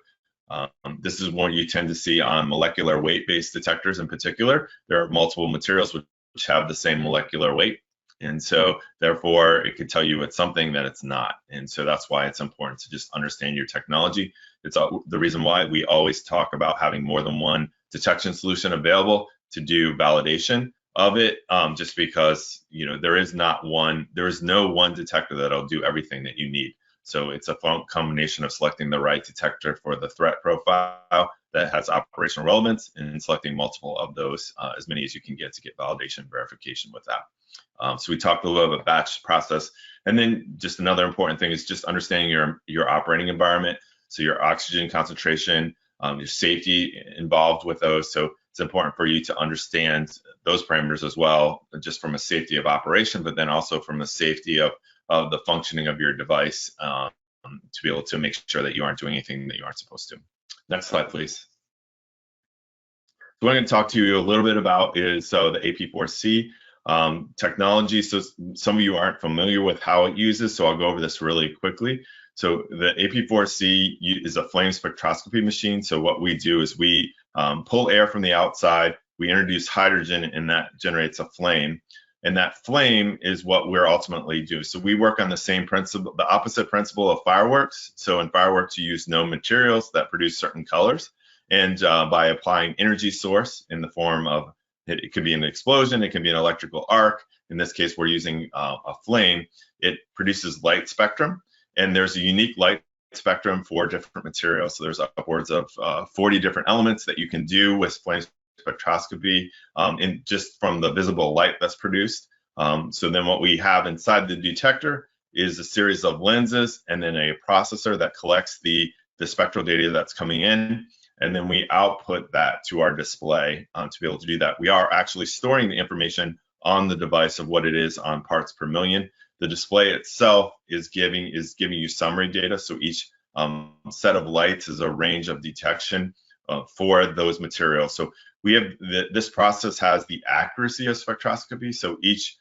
this is one you tend to see on molecular weight-based detectors in particular. There are multiple materials which have the same molecular weight. And so therefore it could tell you it's something that it's not. And so that's why it's important to just understand your technology. It's the reason why we always talk about having more than one detection solution available to do validation of it, just because there is no one detector that'll do everything that you need. So it's a combination of selecting the right detector for the threat profile that has operational relevance and selecting multiple of those, as many as you can get to get validation verification with that. So we talked a little bit about batch process, and then just another important thing is just understanding your operating environment. So your oxygen concentration, your safety involved with those. So it's important for you to understand those parameters as well, just from a safety of operation, but then also from a safety of the functioning of your device, to be able to make sure that you aren't doing anything that you aren't supposed to. Next slide, please. So what I'm going to talk to you a little bit about is the AP4C technology. So some of you aren't familiar with how it uses, so I'll go over this really quickly. So the AP4C is a flame spectroscopy machine. So what we do is we pull air from the outside, we introduce hydrogen, and that generates a flame. And that flame is what we're ultimately doing. So we work on the same principle, the opposite principle of fireworks. So in fireworks, you use known materials that produce certain colors. And by applying energy source in the form of, it could be an explosion, it can be an electrical arc. In this case, we're using a flame. It produces light spectrum. And there's a unique light spectrum for different materials. So there's upwards of 40 different elements that you can do with flame spectroscopy in just from the visible light that's produced. So then what we have inside the detector is a series of lenses and then a processor that collects the spectral data that's coming in. And then we output that to our display. To be able to do that, we are actually storing the information on the device of what it is on parts per million. The display itself is giving you summary data. So each set of lights is a range of detection for those materials. So we have this process has the accuracy of spectroscopy. So each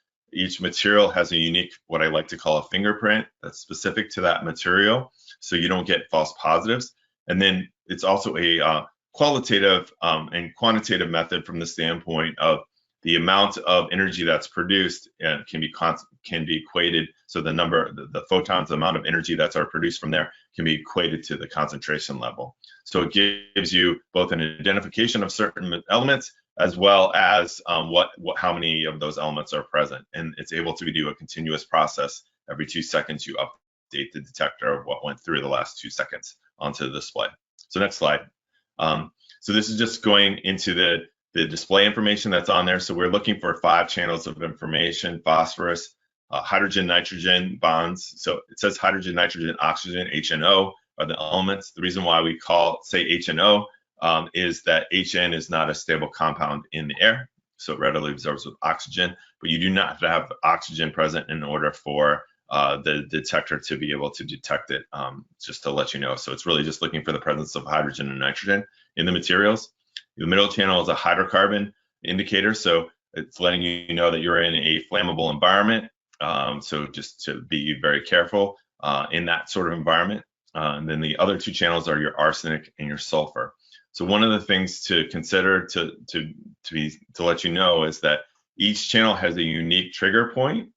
material has a unique, what I like to call a fingerprint that's specific to that material, so you don't get false positives. And then it's also a qualitative and quantitative method from the standpoint of the amount of energy that's produced can be equated. So the photons, the amount of energy that's produced from there can be equated to the concentration level. So it gives you both an identification of certain elements as well as how many of those elements are present. And it's able to do a continuous process. Every 2 seconds, you update the detector of what went through the last 2 seconds onto the display. So next slide. So this is just going into the display information that's on there. So we're looking for 5 channels of information: phosphorus, hydrogen, nitrogen bonds. So it says hydrogen, nitrogen, oxygen, HNO are the elements. The reason why we say HNO is that HN is not a stable compound in the air, so it readily absorbs with oxygen, but you do not have to have oxygen present in order for the detector to be able to detect it, just to let you know. So it's really just looking for the presence of hydrogen and nitrogen in the materials. The middle channel is a hydrocarbon indicator, so it's letting you know that you're in a flammable environment. So just to be very careful in that sort of environment. And then the other two channels are your arsenic and your sulfur. So one of the things to consider to let you know is that each channel has a unique trigger point,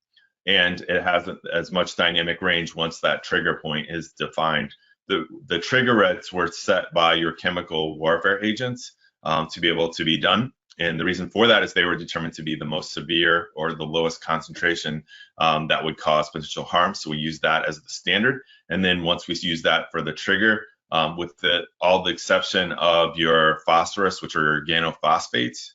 and it has as much dynamic range once that trigger point is defined. The trigger rates were set by your chemical warfare agents to be able to be done. And the reason for that is they were determined to be the most severe or the lowest concentration that would cause potential harm. So we use that as the standard. And then once we use that for the trigger, with all the exception of your phosphorus, which are organophosphates,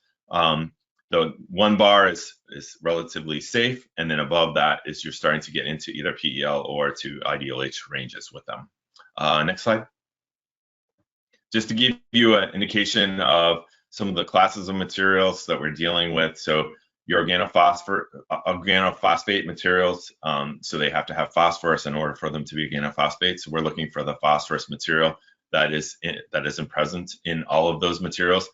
the 1 bar is relatively safe. And then above that is you're starting to get into either PEL or to IDLH ranges with them. Next slide. Just to give you an indication of some of the classes of materials that we're dealing with. So your organophosphate materials, so they have to have phosphorus in order for them to be organophosphates. So we're looking for the phosphorus material that isn't present in all of those materials.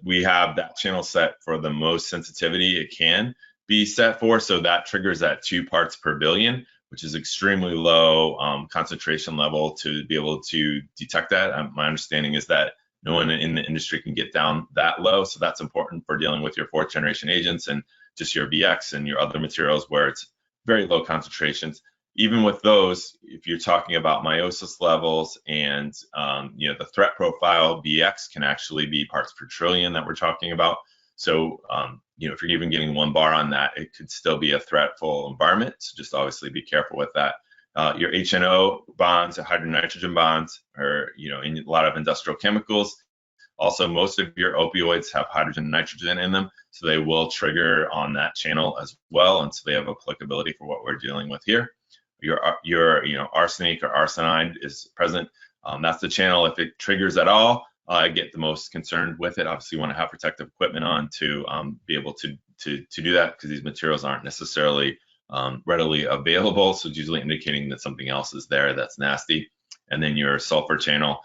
We have that channel set for the most sensitivity it can be set for. So that triggers at 2 parts per billion, which is extremely low concentration level to be able to detect that. My understanding is that no one in the industry can get down that low. So that's important for dealing with your 4th generation agents and just your VX and your other materials where it's very low concentrations. Even with those, if you're talking about meiosis levels and the threat profile, VX can actually be parts per trillion that we're talking about. So if you're even getting 1 bar on that, it could still be a threatful environment. So just obviously be careful with that. Your HNO bonds, hydrogen nitrogen bonds, are in a lot of industrial chemicals. Also, most of your opioids have hydrogen and nitrogen in them, so they will trigger on that channel as well, and so they have applicability for what we're dealing with here. Your arsenic or arsenide is present. That's the channel. If it triggers at all, I get the most concerned with it. Obviously, you want to have protective equipment on to be able to do that, because these materials aren't necessarily readily available. So it's usually indicating that something else is there that's nasty. And then your sulfur channel,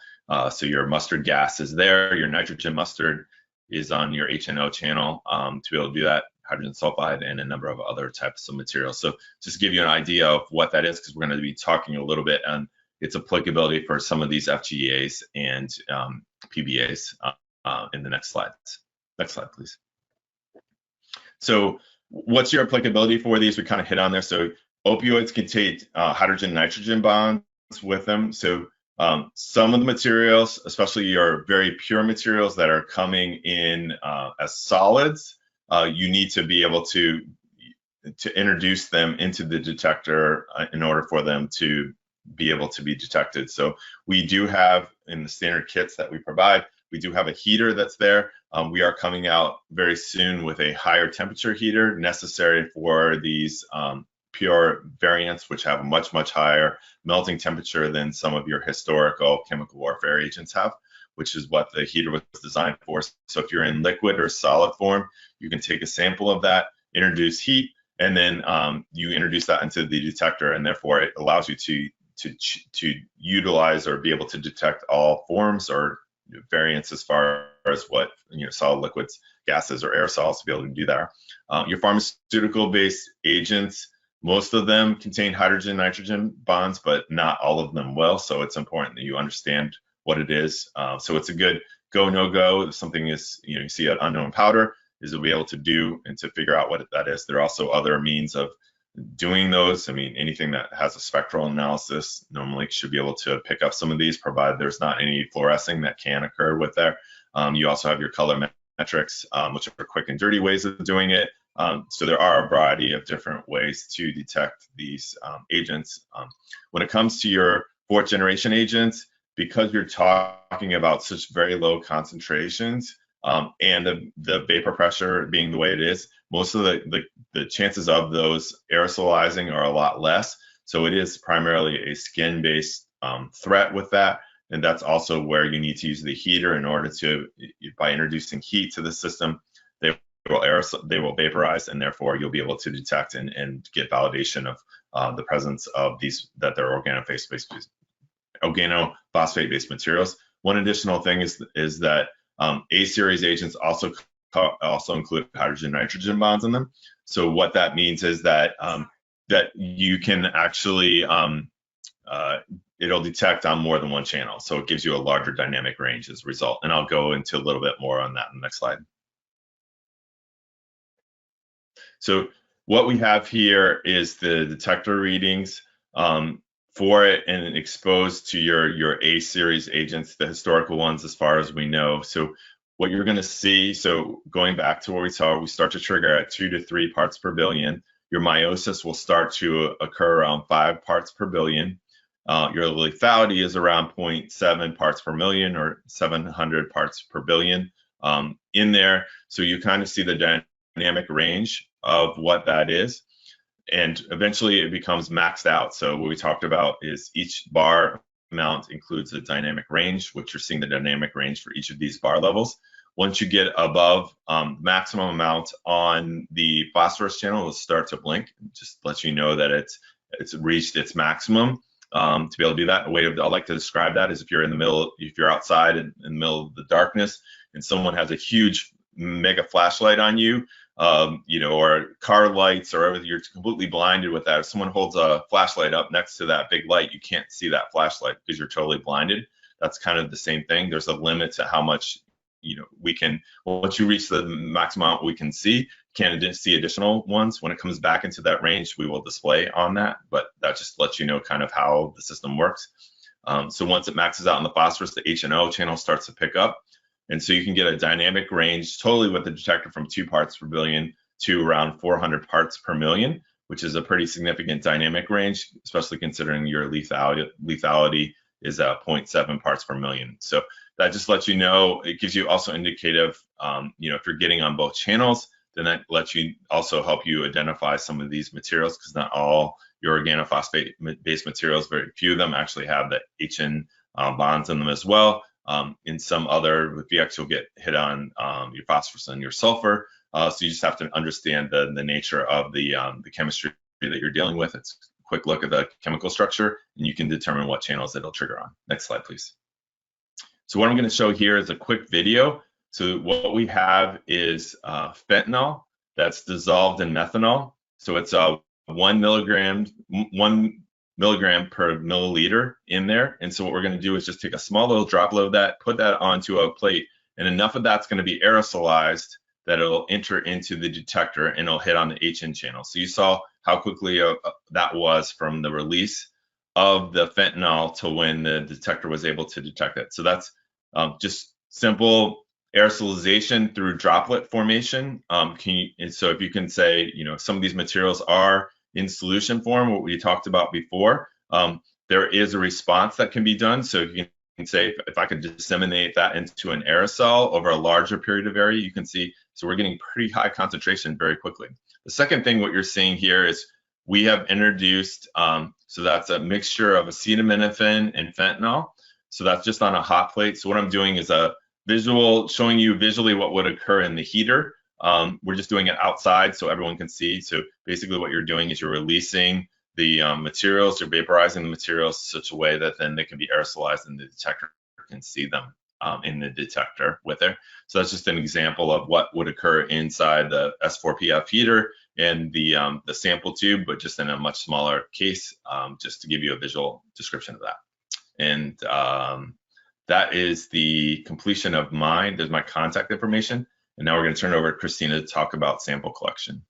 so your mustard gas is there. Your nitrogen mustard is on your HNO channel to be able to do that, hydrogen sulfide, and a number of other types of materials. So just to give you an idea of what that is, because we're going to be talking a little bit on its applicability for some of these FGAs and PBAs in the next slide. Next slide, please. So what's your applicability for these? We kind of hit on there. So opioids contain hydrogen nitrogen bonds with them. So some of the materials, especially your very pure materials that are coming in as solids, you need to be able to introduce them into the detector in order for them to be able to be detected. So we do have, in the standard kits that we provide, we do have a heater that's there. We are coming out very soon with a higher temperature heater necessary for these pure variants, which have a much, much higher melting temperature than some of your historical chemical warfare agents have, which is what the heater was designed for. So if you're in liquid or solid form, you can take a sample of that, introduce heat, and then you introduce that into the detector, and therefore it allows you to utilize or be able to detect all forms or variants as far as what solid, liquids, gases, or aerosols to be able to do that. Your pharmaceutical-based agents, most of them contain hydrogen nitrogen bonds, but not all of them will. So it's important that you understand what it is. So it's a good go, no go. If something is, you see an unknown powder, is to be able to do and to figure out what that is. There are also other means of doing those. I mean, anything that has a spectral analysis normally should be able to pick up some of these, provided there's not any fluorescing that can occur with there. You also have your color metrics, which are quick and dirty ways of doing it. So there are a variety of different ways to detect these agents. When it comes to your 4th generation agents, because you're talking about such very low concentrations and the vapor pressure being the way it is, most of the chances of those aerosolizing are a lot less. So it is primarily a skin-based threat with that. And that's also where you need to use the heater in order to, by introducing heat to the system, they will vaporize, and therefore you'll be able to detect and get validation the presence of these, that they're organophosphate-based materials. One additional thing is that A-series agents also include hydrogen-nitrogen bonds in them. So what that means is that that you can actually it'll detect on more than one channel, so it gives you a larger dynamic range as a result. And I'll go into a little bit more on that in the next slide. So what we have here is the detector readings for it and exposed to your A-series agents, the historical ones as far as we know. So what you're going to see, so going back to what we saw, we start to trigger at 2 to 3 parts per billion. Your meiosis will start to occur around 5 parts per billion. Your lethality is around 0.7 parts per million or 700 parts per billion in there. So you kind of see the dynamic range of what that is. And eventually it becomes maxed out. So what we talked about is each bar amount includes a dynamic range, which you're seeing the dynamic range for each of these bar levels. Once you get above maximum amount on the phosphorus channel, it'll start to blink. Just lets you know that it's reached its maximum. To be able to do that, a way I like to describe that is if you're outside in the middle of the darkness and someone has a huge mega flashlight on you, or car lights, or you're completely blinded with that. If someone holds a flashlight up next to that big light, you can't see that flashlight because you're totally blinded. That's kind of the same thing. There's a limit to how much, we can, once you reach the maximum amount we can see, can't see additional ones. When it comes back into that range, we will display on that, but that just lets you know kind of how the system works. So once it maxes out in the phosphorus, the H&O channel starts to pick up. And so you can get a dynamic range totally with the detector from 2 parts per billion to around 400 parts per million, which is a pretty significant dynamic range, especially considering your lethality is 0.7 parts per million. So that just lets you know, it gives you also indicative, if you're getting on both channels, then that lets you also help you identify some of these materials, because not all your organophosphate-based materials, very few of them actually have the HN bonds in them as well. In some other, with VX, you'll get hit on your phosphorus and your sulfur. So you just have to understand the nature of the chemistry that you're dealing with. It's a quick look at the chemical structure, and you can determine what channels it'll trigger on. Next slide, please. So what I'm going to show here is a quick video. So what we have is fentanyl that's dissolved in methanol. So it's 1 milligram per milliliter in there. And so what we're going to do is just take a small little droplet of that, put that onto a plate, and enough of that's going to be aerosolized that it'll enter into the detector and it'll hit on the HN channel. So you saw how quickly that was from the release of the fentanyl to when the detector was able to detect it. So that's just simple aerosolization through droplet formation. And so if you can say, some of these materials are in solution form, what we talked about before, there is a response that can be done. So you can say, if I could disseminate that into an aerosol over a larger period of area, you can see, so we're getting pretty high concentration very quickly. The second thing, what you're seeing here is we have introduced, so that's a mixture of acetaminophen and fentanyl. So that's just on a hot plate. So what I'm doing is a visual, showing you visually what would occur in the heater. We're just doing it outside so everyone can see. So basically what you're doing is you're releasing the materials, you're vaporizing the materials in such a way that then they can be aerosolized and the detector can see them in the detector with it. So that's just an example of what would occur inside the S4PF heater and the sample tube, but just in a much smaller case, just to give you a visual description of that. And that is the completion of there's my contact information. And now we're going to turn it over to Christina to talk about sample collection.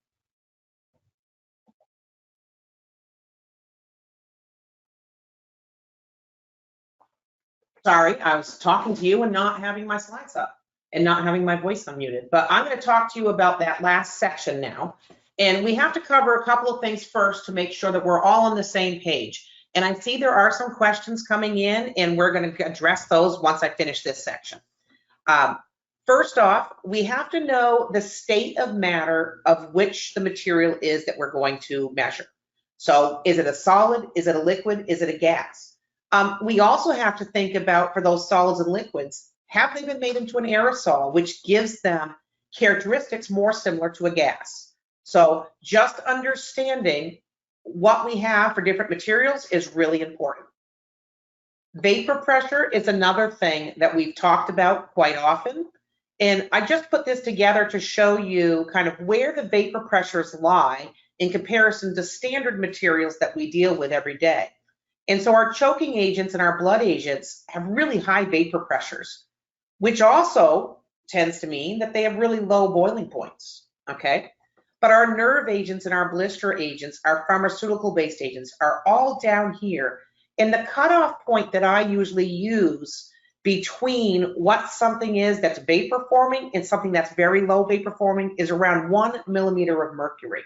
Sorry, I was talking to you and not having my slides up and not having my voice unmuted. But I'm going to talk to you about that last section now. And we have to cover a couple of things first to make sure that we're all on the same page. And I see there are some questions coming in, and we're going to address those once I finish this section. First off, we have to know the state of matter of which the material is that we're going to measure. So is it a solid? Is it a liquid? Is it a gas? We also have to think about, for those solids and liquids, have they been made into an aerosol, which gives them characteristics more similar to a gas? So just understanding what we have for different materials is really important. Vapor pressure is another thing that we've talked about quite often. And I just put this together to show you kind of where the vapor pressures lie in comparison to standard materials that we deal with every day. And so our choking agents and our blood agents have really high vapor pressures, which also tends to mean that they have really low boiling points, okay? But our nerve agents and our blister agents, our pharmaceutical-based agents are all down here. And the cutoff point that I usually use between what something is that's vapor forming and something that's very low vapor forming is around 1 millimeter of mercury.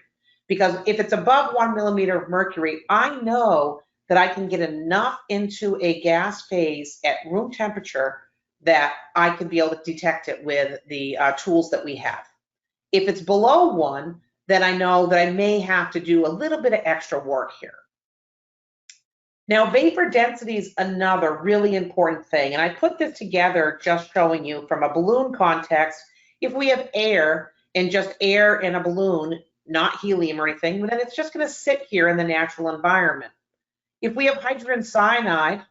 Because if it's above 1 millimeter of mercury, I know that I can get enough into a gas phase at room temperature that I can be able to detect it with the tools that we have. If it's below 1, then I know that I may have to do a little bit of extra work here. Now, vapor density is another really important thing, and I put this together just showing you from a balloon context. If we have air and just air in a balloon, not helium or anything, then it's just going to sit here in the natural environment. If we have hydrogen cyanide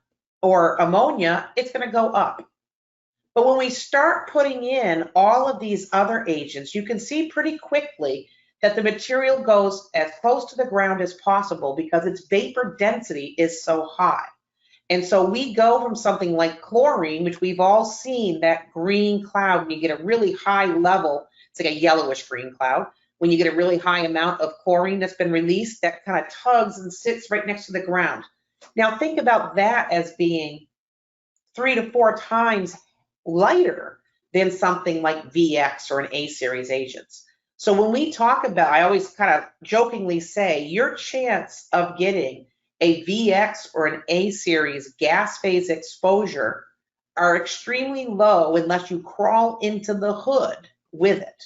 or ammonia, it's going to go up. But when we start putting in all of these other agents, you can see pretty quickly that the material goes as close to the ground as possible because its vapor density is so high. And so we go from something like chlorine, which we've all seen, that green cloud, when you get a really high level, it's like a yellowish green cloud. When you get a really high amount of chlorine that's been released, that kind of tugs and sits right next to the ground. Now think about that as being 3 to 4 times lighter than something like VX or an A-series agents. So when we talk about, I always kind of jokingly say, your chance of getting a VX or an A-series gas phase exposure are extremely low unless you crawl into the hood with it,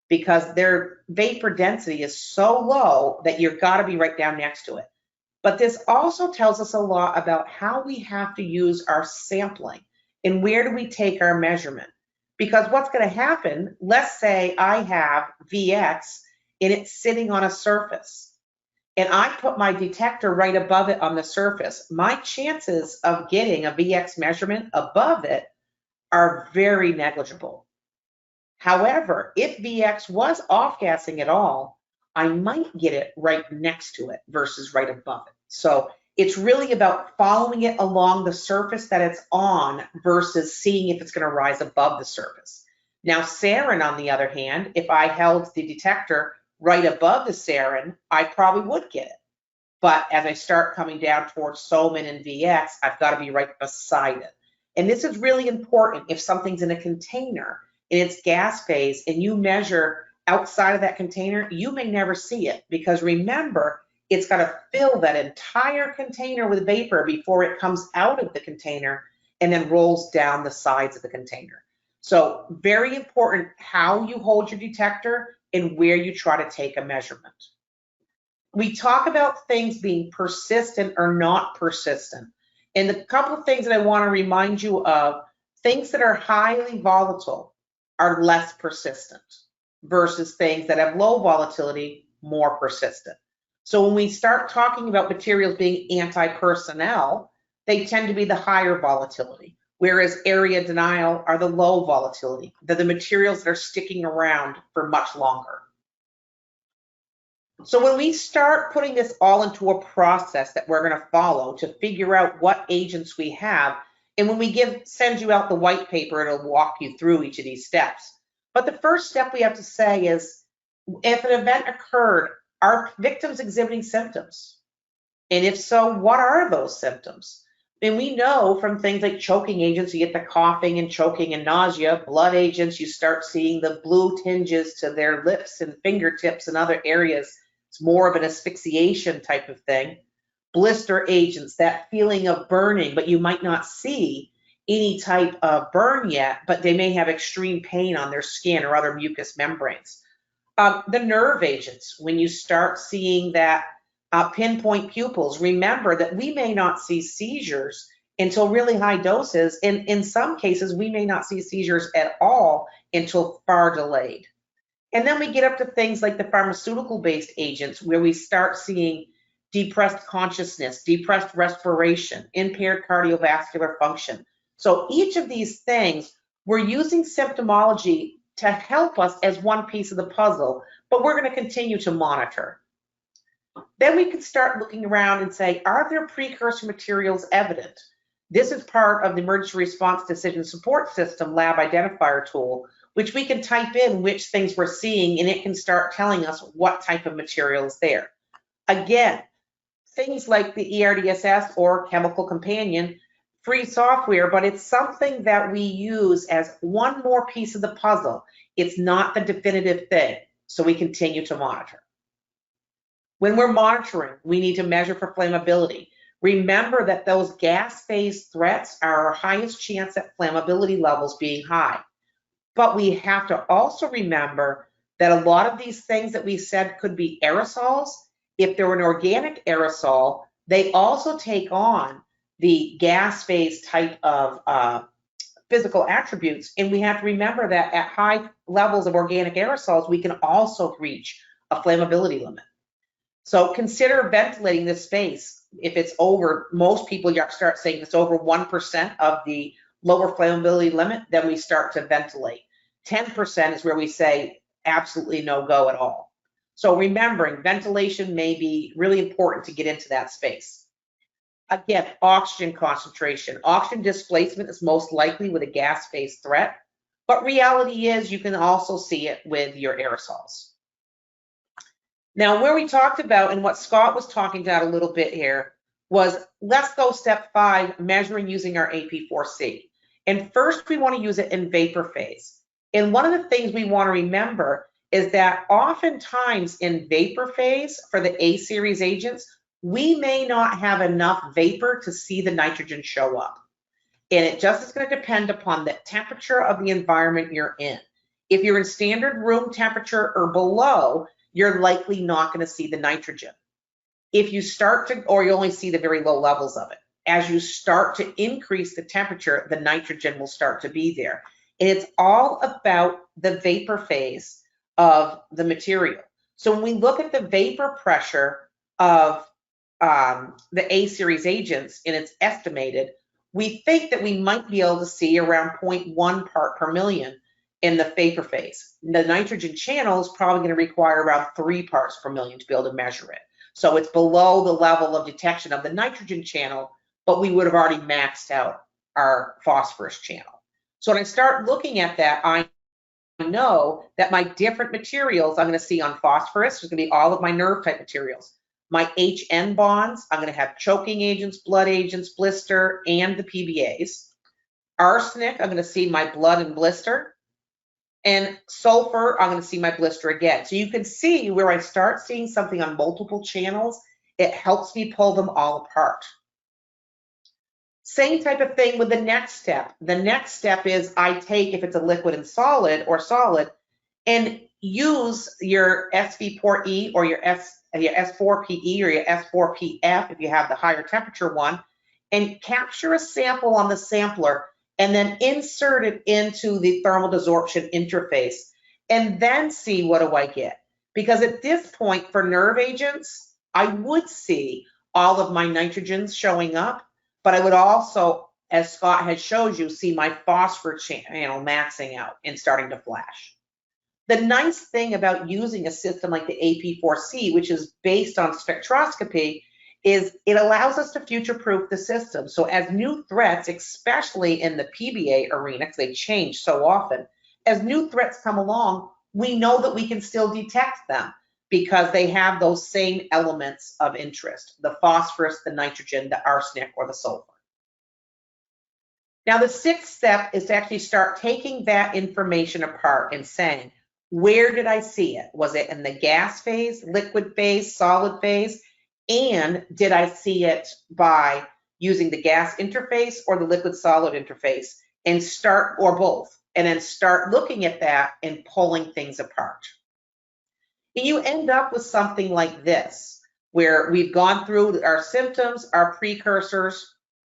because their vapor density is so low that you've got to be right down next to it. But this also tells us a lot about how we have to use our sampling and where do we take our measurement. Because what's going to happen, let's say I have VX and it's sitting on a surface and I put my detector right above it on the surface. My chances of getting a VX measurement above it are very negligible. However, if VX was off-gassing at all, I might get it right next to it versus right above it. So it's really about following it along the surface that it's on versus seeing if it's going to rise above the surface. Now, sarin, on the other hand, if I held the detector right above the sarin, I probably would get it. But as I start coming down towards Soman and VX, I've got to be right beside it. And this is really important if something's in a container in its gas phase and you measure outside of that container, you may never see it, because remember, it's got to fill that entire container with vapor before it comes out of the container and then rolls down the sides of the container. So very important how you hold your detector and where you try to take a measurement. We talk about things being persistent or not persistent. And the couple of things that I want to remind you of, things that are highly volatile are less persistent versus things that have low volatility, more persistent. So when we start talking about materials being anti-personnel, they tend to be the higher volatility, whereas area denial are the low volatility. They're the materials that are sticking around for much longer. So when we start putting this all into a process that we're going to follow to figure out what agents we have, and when we send you out the white paper, it'll walk you through each of these steps. But the first step we have to say is, if an event occurred, are victims exhibiting symptoms? And if so, what are those symptoms? And we know from things like choking agents, you get the coughing and choking and nausea. Blood agents, you start seeing the blue tinges to their lips and fingertips and other areas. It's more of an asphyxiation type of thing. Blister agents, that feeling of burning, but you might not see any type of burn yet, but they may have extreme pain on their skin or other mucous membranes. The nerve agents, when you start seeing that pinpoint pupils, remember that we may not see seizures until really high doses, and in some cases, we may not see seizures at all until far delayed. And then we get up to things like the pharmaceutical-based agents, where we start seeing depressed consciousness, depressed respiration, impaired cardiovascular function. So each of these things, we're using symptomology to help us as one piece of the puzzle, but we're going to continue to monitor. Then we can start looking around and say, are there precursor materials evident? This is part of the Emergency Response Decision Support System lab identifier tool, which we can type in which things we're seeing, and it can start telling us what type of material is there. Again, things like the ERDSS or Chemical Companion, free software, but it's something that we use as one more piece of the puzzle. It's not the definitive thing, so we continue to monitor. When we're monitoring, we need to measure for flammability. Remember that those gas phase threats are our highest chance at flammability levels being high. But we have to also remember that a lot of these things that we said could be aerosols. If they're an organic aerosol, they also take on the gas phase type of physical attributes. And we have to remember that at high levels of organic aerosols, we can also reach a flammability limit. So consider ventilating this space. If it's over, most people start saying it's over 1% of the lower flammability limit, then we start to ventilate. 10% is where we say absolutely no go at all. So remembering ventilation may be really important to get into that space. Again, oxygen concentration. Oxygen displacement is most likely with a gas phase threat, but reality is you can also see it with your aerosols. Now, where we talked about, and what Scott was talking about a little bit here, was let's go step 5, measuring using our AP4C. And first, we want to use it in vapor phase. And one of the things we want to remember is that oftentimes in vapor phase for the A series agents, we may not have enough vapor to see the nitrogen show up. And it just is going to depend upon the temperature of the environment you're in. If you're in standard room temperature or below, you're likely not going to see the nitrogen. If you start to, or you only see the very low levels of it. As you start to increase the temperature, the nitrogen will start to be there. And it's all about the vapor phase of the material. So when we look at the vapor pressure of the A series agents, and it's estimated, we think that we might be able to see around 0.1 part per million in the vapor phase. The nitrogen channel is probably going to require around 3 parts per million to be able to measure it. So it's below the level of detection of the nitrogen channel, but we would have already maxed out our phosphorus channel. So when I start looking at that, I know that my different materials I'm going to see on phosphorus, there's going to be all of my nerve type materials. My HN bonds, I'm going to have choking agents, blood agents, blister, and the PBAs. Arsenic, I'm going to see my blood and blister. And sulfur, I'm going to see my blister again. So you can see where I start seeing something on multiple channels, it helps me pull them all apart. Same type of thing with the next step. The next step is I take, if it's a liquid and solid or solid, and use your SV4E or your S4PE or your S4PF if you have the higher temperature one, and capture a sample on the sampler and then insert it into the thermal desorption interface and then see what do I get. Because at this point for nerve agents, I would see all of my nitrogens showing up, but I would also, as Scott had showed you, see my phosphorus channel maxing out and starting to flash. The nice thing about using a system like the AP4C, which is based on spectroscopy, is it allows us to future-proof the system. So as new threats, especially in the PBA arena, because they change so often, as new threats come along, we know that we can still detect them because they have those same elements of interest, the phosphorus, the nitrogen, the arsenic, or the sulfur. Now, the 6th step is to actually start taking that information apart and saying, where did I see it? Was it in the gas phase, liquid phase, solid phase? And did I see it by using the gas interface or the liquid solid interface, and start, or both, and then start looking at that and pulling things apart. And you end up with something like this, where we've gone through our symptoms, our precursors,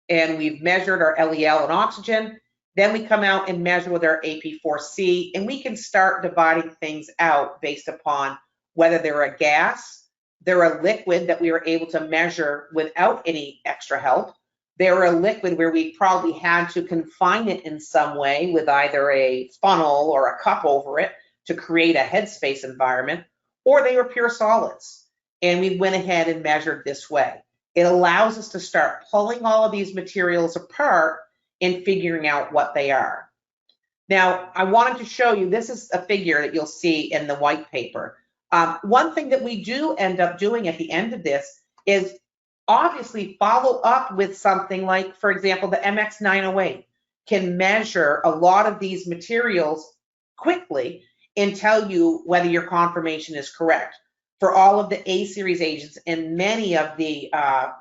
and we've measured our LEL and oxygen. Then we come out and measure with our AP4C, and we can start dividing things out based upon whether they're a gas, They're a liquid that we were able to measure without any extra help. They're a liquid where we probably had to confine it in some way with either a funnel or a cup over it to create a headspace environment, or they were pure solids. And we went ahead and measured this way. It allows us to start pulling all of these materials apart and figuring out what they are. Now, I wanted to show you, this is a figure that you'll see in the white paper. One thing that we do end up doing at the end of this is obviously follow up with something like, for example, the MX908 can measure a lot of these materials quickly and tell you whether your confirmation is correct. For all of the A-series agents and many of the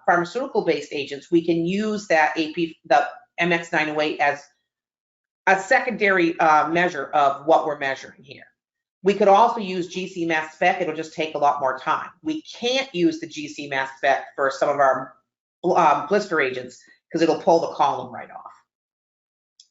pharmaceutical-based agents, we can use that the MX908 as a secondary measure of what we're measuring here. We could also use GC mass spec. It'll just take a lot more time. We can't use the GC mass spec for some of our blister agents because it'll pull the column right off.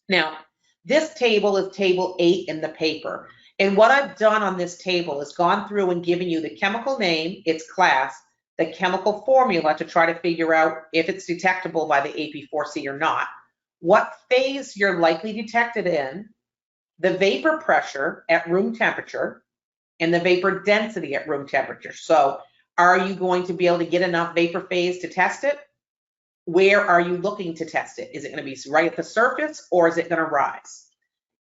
Now, this table is table 8 in the paper. And what I've done on this table is gone through and given you the chemical name, its class, the chemical formula to try to figure out if it's detectable by the AP4C or not, what phase you're likely detected in, the vapor pressure at room temperature, and the vapor density at room temperature. So are you going to be able to get enough vapor phase to test it? Where are you looking to test it? Is it going to be right at the surface or is it going to rise?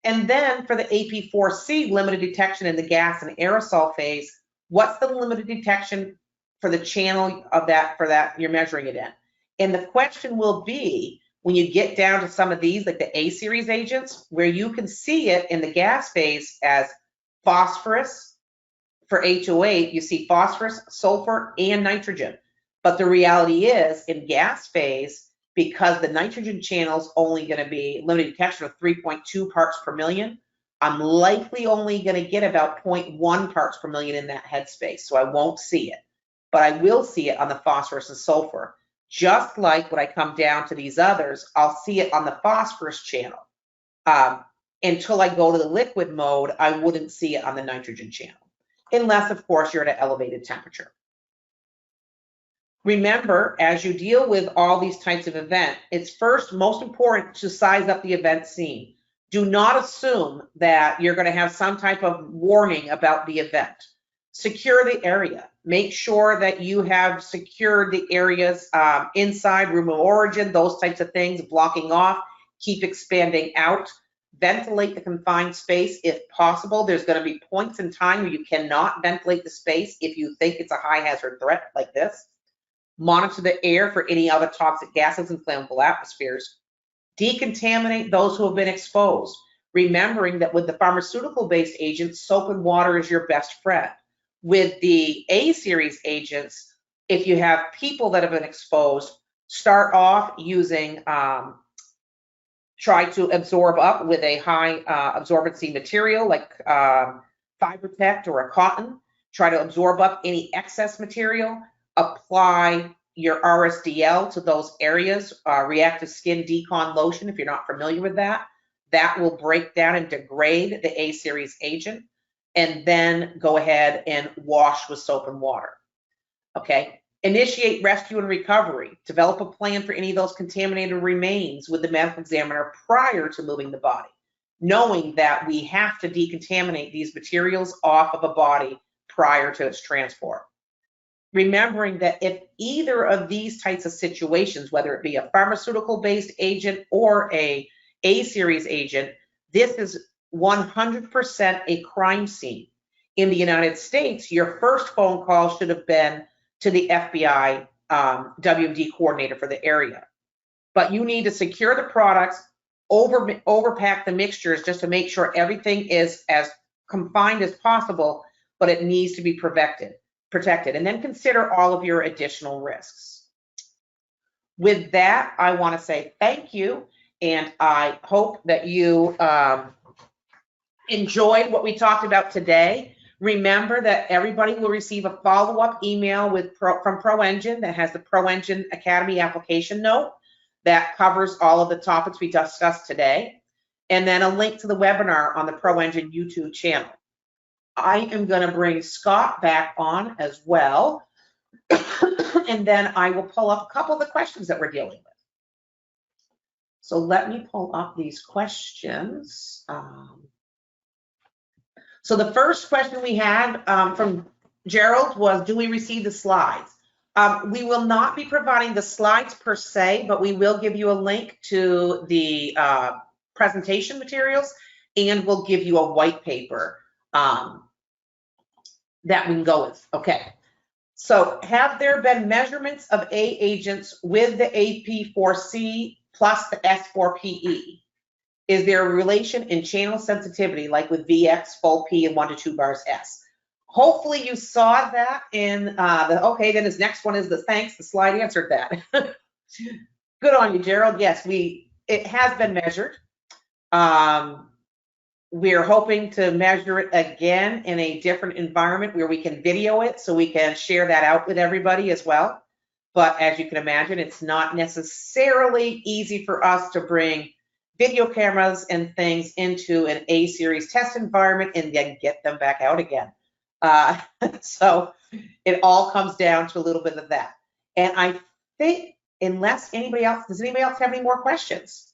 And then for the AP4C, limited detection in the gas and aerosol phase, what's the limited detection for the channel of that, for that you're measuring it in? And the question will be, when you get down to some of these, like the A-series agents, where you can see it in the gas phase as phosphorus. For H08, you see phosphorus, sulfur, and nitrogen. But the reality is, in gas phase, because the nitrogen channel is only going to be limited detection of 3.2 parts per million, I'm likely only going to get about 0.1 parts per million in that headspace, so I won't see it. But I will see it on the phosphorus and sulfur. Just like when I come down to these others, I'll see it on the phosphorus channel. Until I go to the liquid mode, I wouldn't see it on the nitrogen channel, unless, of course, you're at an elevated temperature. Remember, as you deal with all these types of events, it's first most important to size up the event scene. Do not assume that you're going to have some type of warning about the event. Secure the area. Make sure that you have secured the areas inside room of origin, those types of things, blocking off, keep expanding out. Ventilate the confined space if possible. There's going to be points in time where you cannot ventilate the space if you think it's a high hazard threat like this. Monitor the air for any other toxic gases and flammable atmospheres. Decontaminate those who have been exposed, remembering that with the pharmaceutical-based agents, soap and water is your best friend. With the A-series agents, if you have people that have been exposed, start off using, try to absorb up with a high absorbency material like Fibertect or a cotton. Try to absorb up any excess material. Apply your RSDL to those areas, reactive skin decon lotion, if you're not familiar with that. That will break down and degrade the A-series agent, and then go ahead and wash with soap and water. Okay, initiate rescue and recovery. Develop a plan for any of those contaminated remains with the medical examiner prior to moving the body, knowing that we have to decontaminate these materials off of a body prior to its transport. Remembering that if either of these types of situations, whether it be a pharmaceutical-based agent or a A-series agent, this is 100% a crime scene. In the United States, your first phone call should have been to the FBI WMD coordinator for the area. But you need to secure the products, overpack the mixtures just to make sure everything is as confined as possible, but it needs to be protected. And then consider all of your additional risks. With that, I want to say thank you, and I hope that you enjoyed what we talked about today. Remember that everybody will receive a follow-up email from ProEngine that has the ProEngine Academy application note that covers all of the topics we discussed today, and then a link to the webinar on the ProEngine YouTube channel. I am going to bring Scott back on as well. And then I will pull up a couple of the questions that we're dealing with. So let me pull up these questions. So the first question we had from Gerald was, do we receive the slides? We will not be providing the slides per se, but we will give you a link to the presentation materials, and we'll give you a white paper that we can go with. Okay. So have there been measurements of A agents with the AP4C plus the S4PE? Is there a relation in channel sensitivity, like with VX, full P, and 1 to 2 bars S? Hopefully you saw that in okay, then his next one is the thanks, the slide answered that. Good on you, Gerald. Yes, it has been measured. We're hoping to measure it again in a different environment where we can video it so we can share that out with everybody as well. But as you can imagine, it's not necessarily easy for us to bring video cameras and things into an A-series test environment and then get them back out again. So it all comes down to a little bit of that. And I think, unless anybody else, does anybody else have any more questions?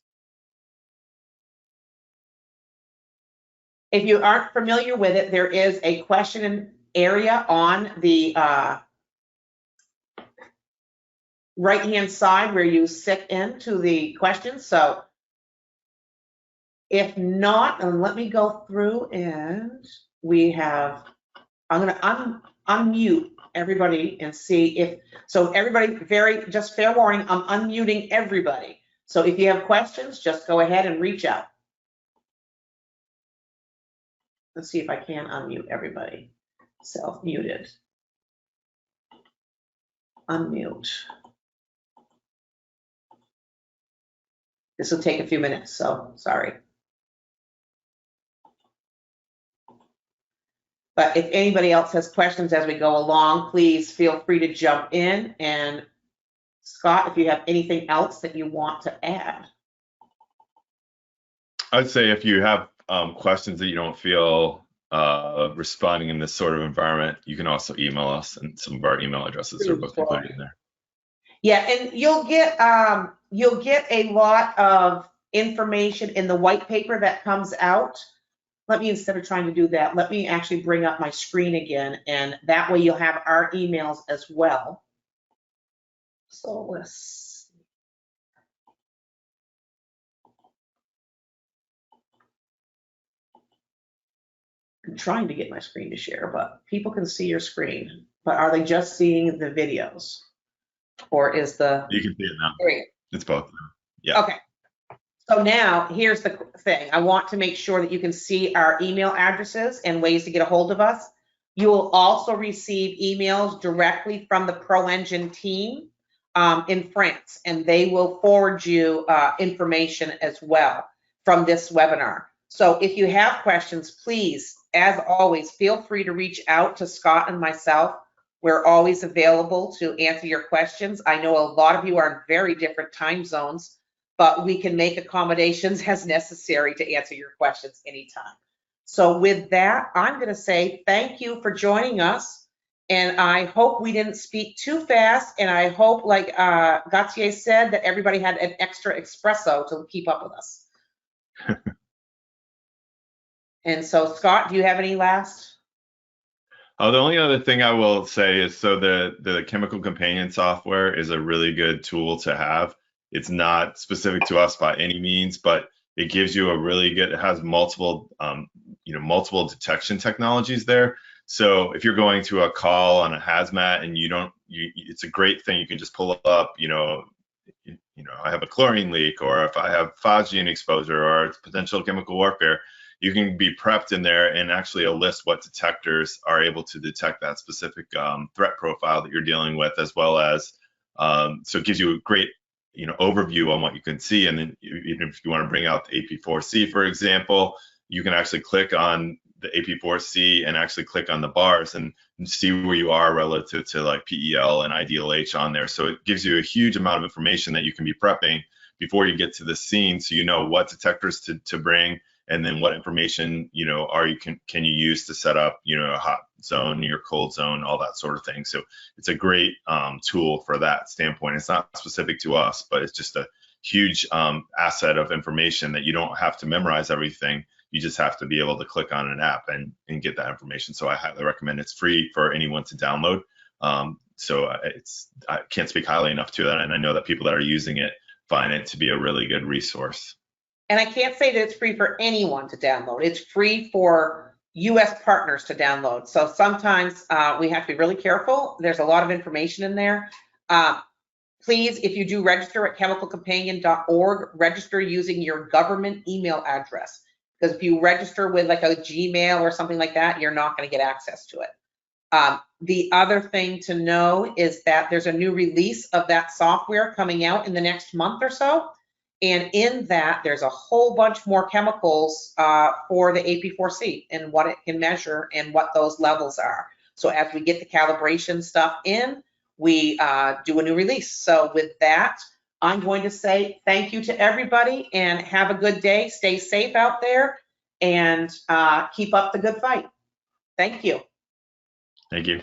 If you aren't familiar with it, there is a question area on the right-hand side where you sit into the questions. So if not, and let me go through, and we have, I'm going to unmute everybody and see if, so everybody, just fair warning, I'm unmuting everybody. So if you have questions, just go ahead and reach out. Let's see if I can unmute everybody. Self-muted. Unmute. This will take a few minutes, so sorry. But if anybody else has questions as we go along, please feel free to jump in. And Scott, if you have anything else that you want to add. I'd say if you have questions that you don't feel responding in this sort of environment, you can also email us, and some of our email addresses are both included in there. Yeah, and you'll get a lot of information in the white paper that comes out. Let me, instead of trying to do that, let me actually bring up my screen again, and that way you'll have our emails as well. So let's see. I'm trying to get my screen to share, but people can see your screen. But are they just seeing the videos? Or is the... You can see it now. Great. It's both. Yeah. Okay. So now here's the thing. I want to make sure that you can see our email addresses and ways to get a hold of us. You will also receive emails directly from the ProEngine team in France, and they will forward you information as well from this webinar. So if you have questions, please, as always, feel free to reach out to Scott and myself. We're always available to answer your questions. I know a lot of you are in very different time zones, but we can make accommodations as necessary to answer your questions anytime. So with that, I'm going to say thank you for joining us. And I hope we didn't speak too fast. And I hope, like Gautier said, that everybody had an extra espresso to keep up with us. And so, Scott, do you have any last? The only other thing I will say is, so the chemical companion software is a really good tool to have. It's not specific to us by any means, but it gives you a really good, it has multiple, multiple detection technologies there. So if you're going to a call on a hazmat and it's a great thing. You can just pull up, I have a chlorine leak, or if I have phosgene exposure or potential chemical warfare, you can be prepped in there and actually list what detectors are able to detect that specific threat profile that you're dealing with, as well as, so it gives you a great, overview on what you can see. And then even if you want to bring out the AP4C, for example, you can actually click on the AP4C and actually click on the bars and see where you are relative to like PEL and IDLH on there. So it gives you a huge amount of information that you can be prepping before you get to the scene, so you know what detectors to bring, and then what information can you use to set up a hot zone, your cold zone, all that sort of thing. So it's a great tool for that standpoint. It's not specific to us, but it's just a huge asset of information that you don't have to memorize everything. You just have to be able to click on an app and get that information. So I highly recommend. It's free for anyone to download. I can't speak highly enough to that. And I know that people that are using it find it to be a really good resource. And I can't say that it's free for anyone to download. It's free for US partners to download. So sometimes we have to be really careful. There's a lot of information in there. Please, if you do register at chemicalcompanion.org, register using your government email address. Because if you register with like a Gmail or something like that, you're not going to get access to it. The other thing to know is that there's a new release of that software coming out in the next month or so. And in that, there's a whole bunch more chemicals for the AP4C and what it can measure and what those levels are. So as we get the calibration stuff in, we do a new release. So with that, I'm going to say thank you to everybody and have a good day. Stay safe out there and keep up the good fight. Thank you. Thank you.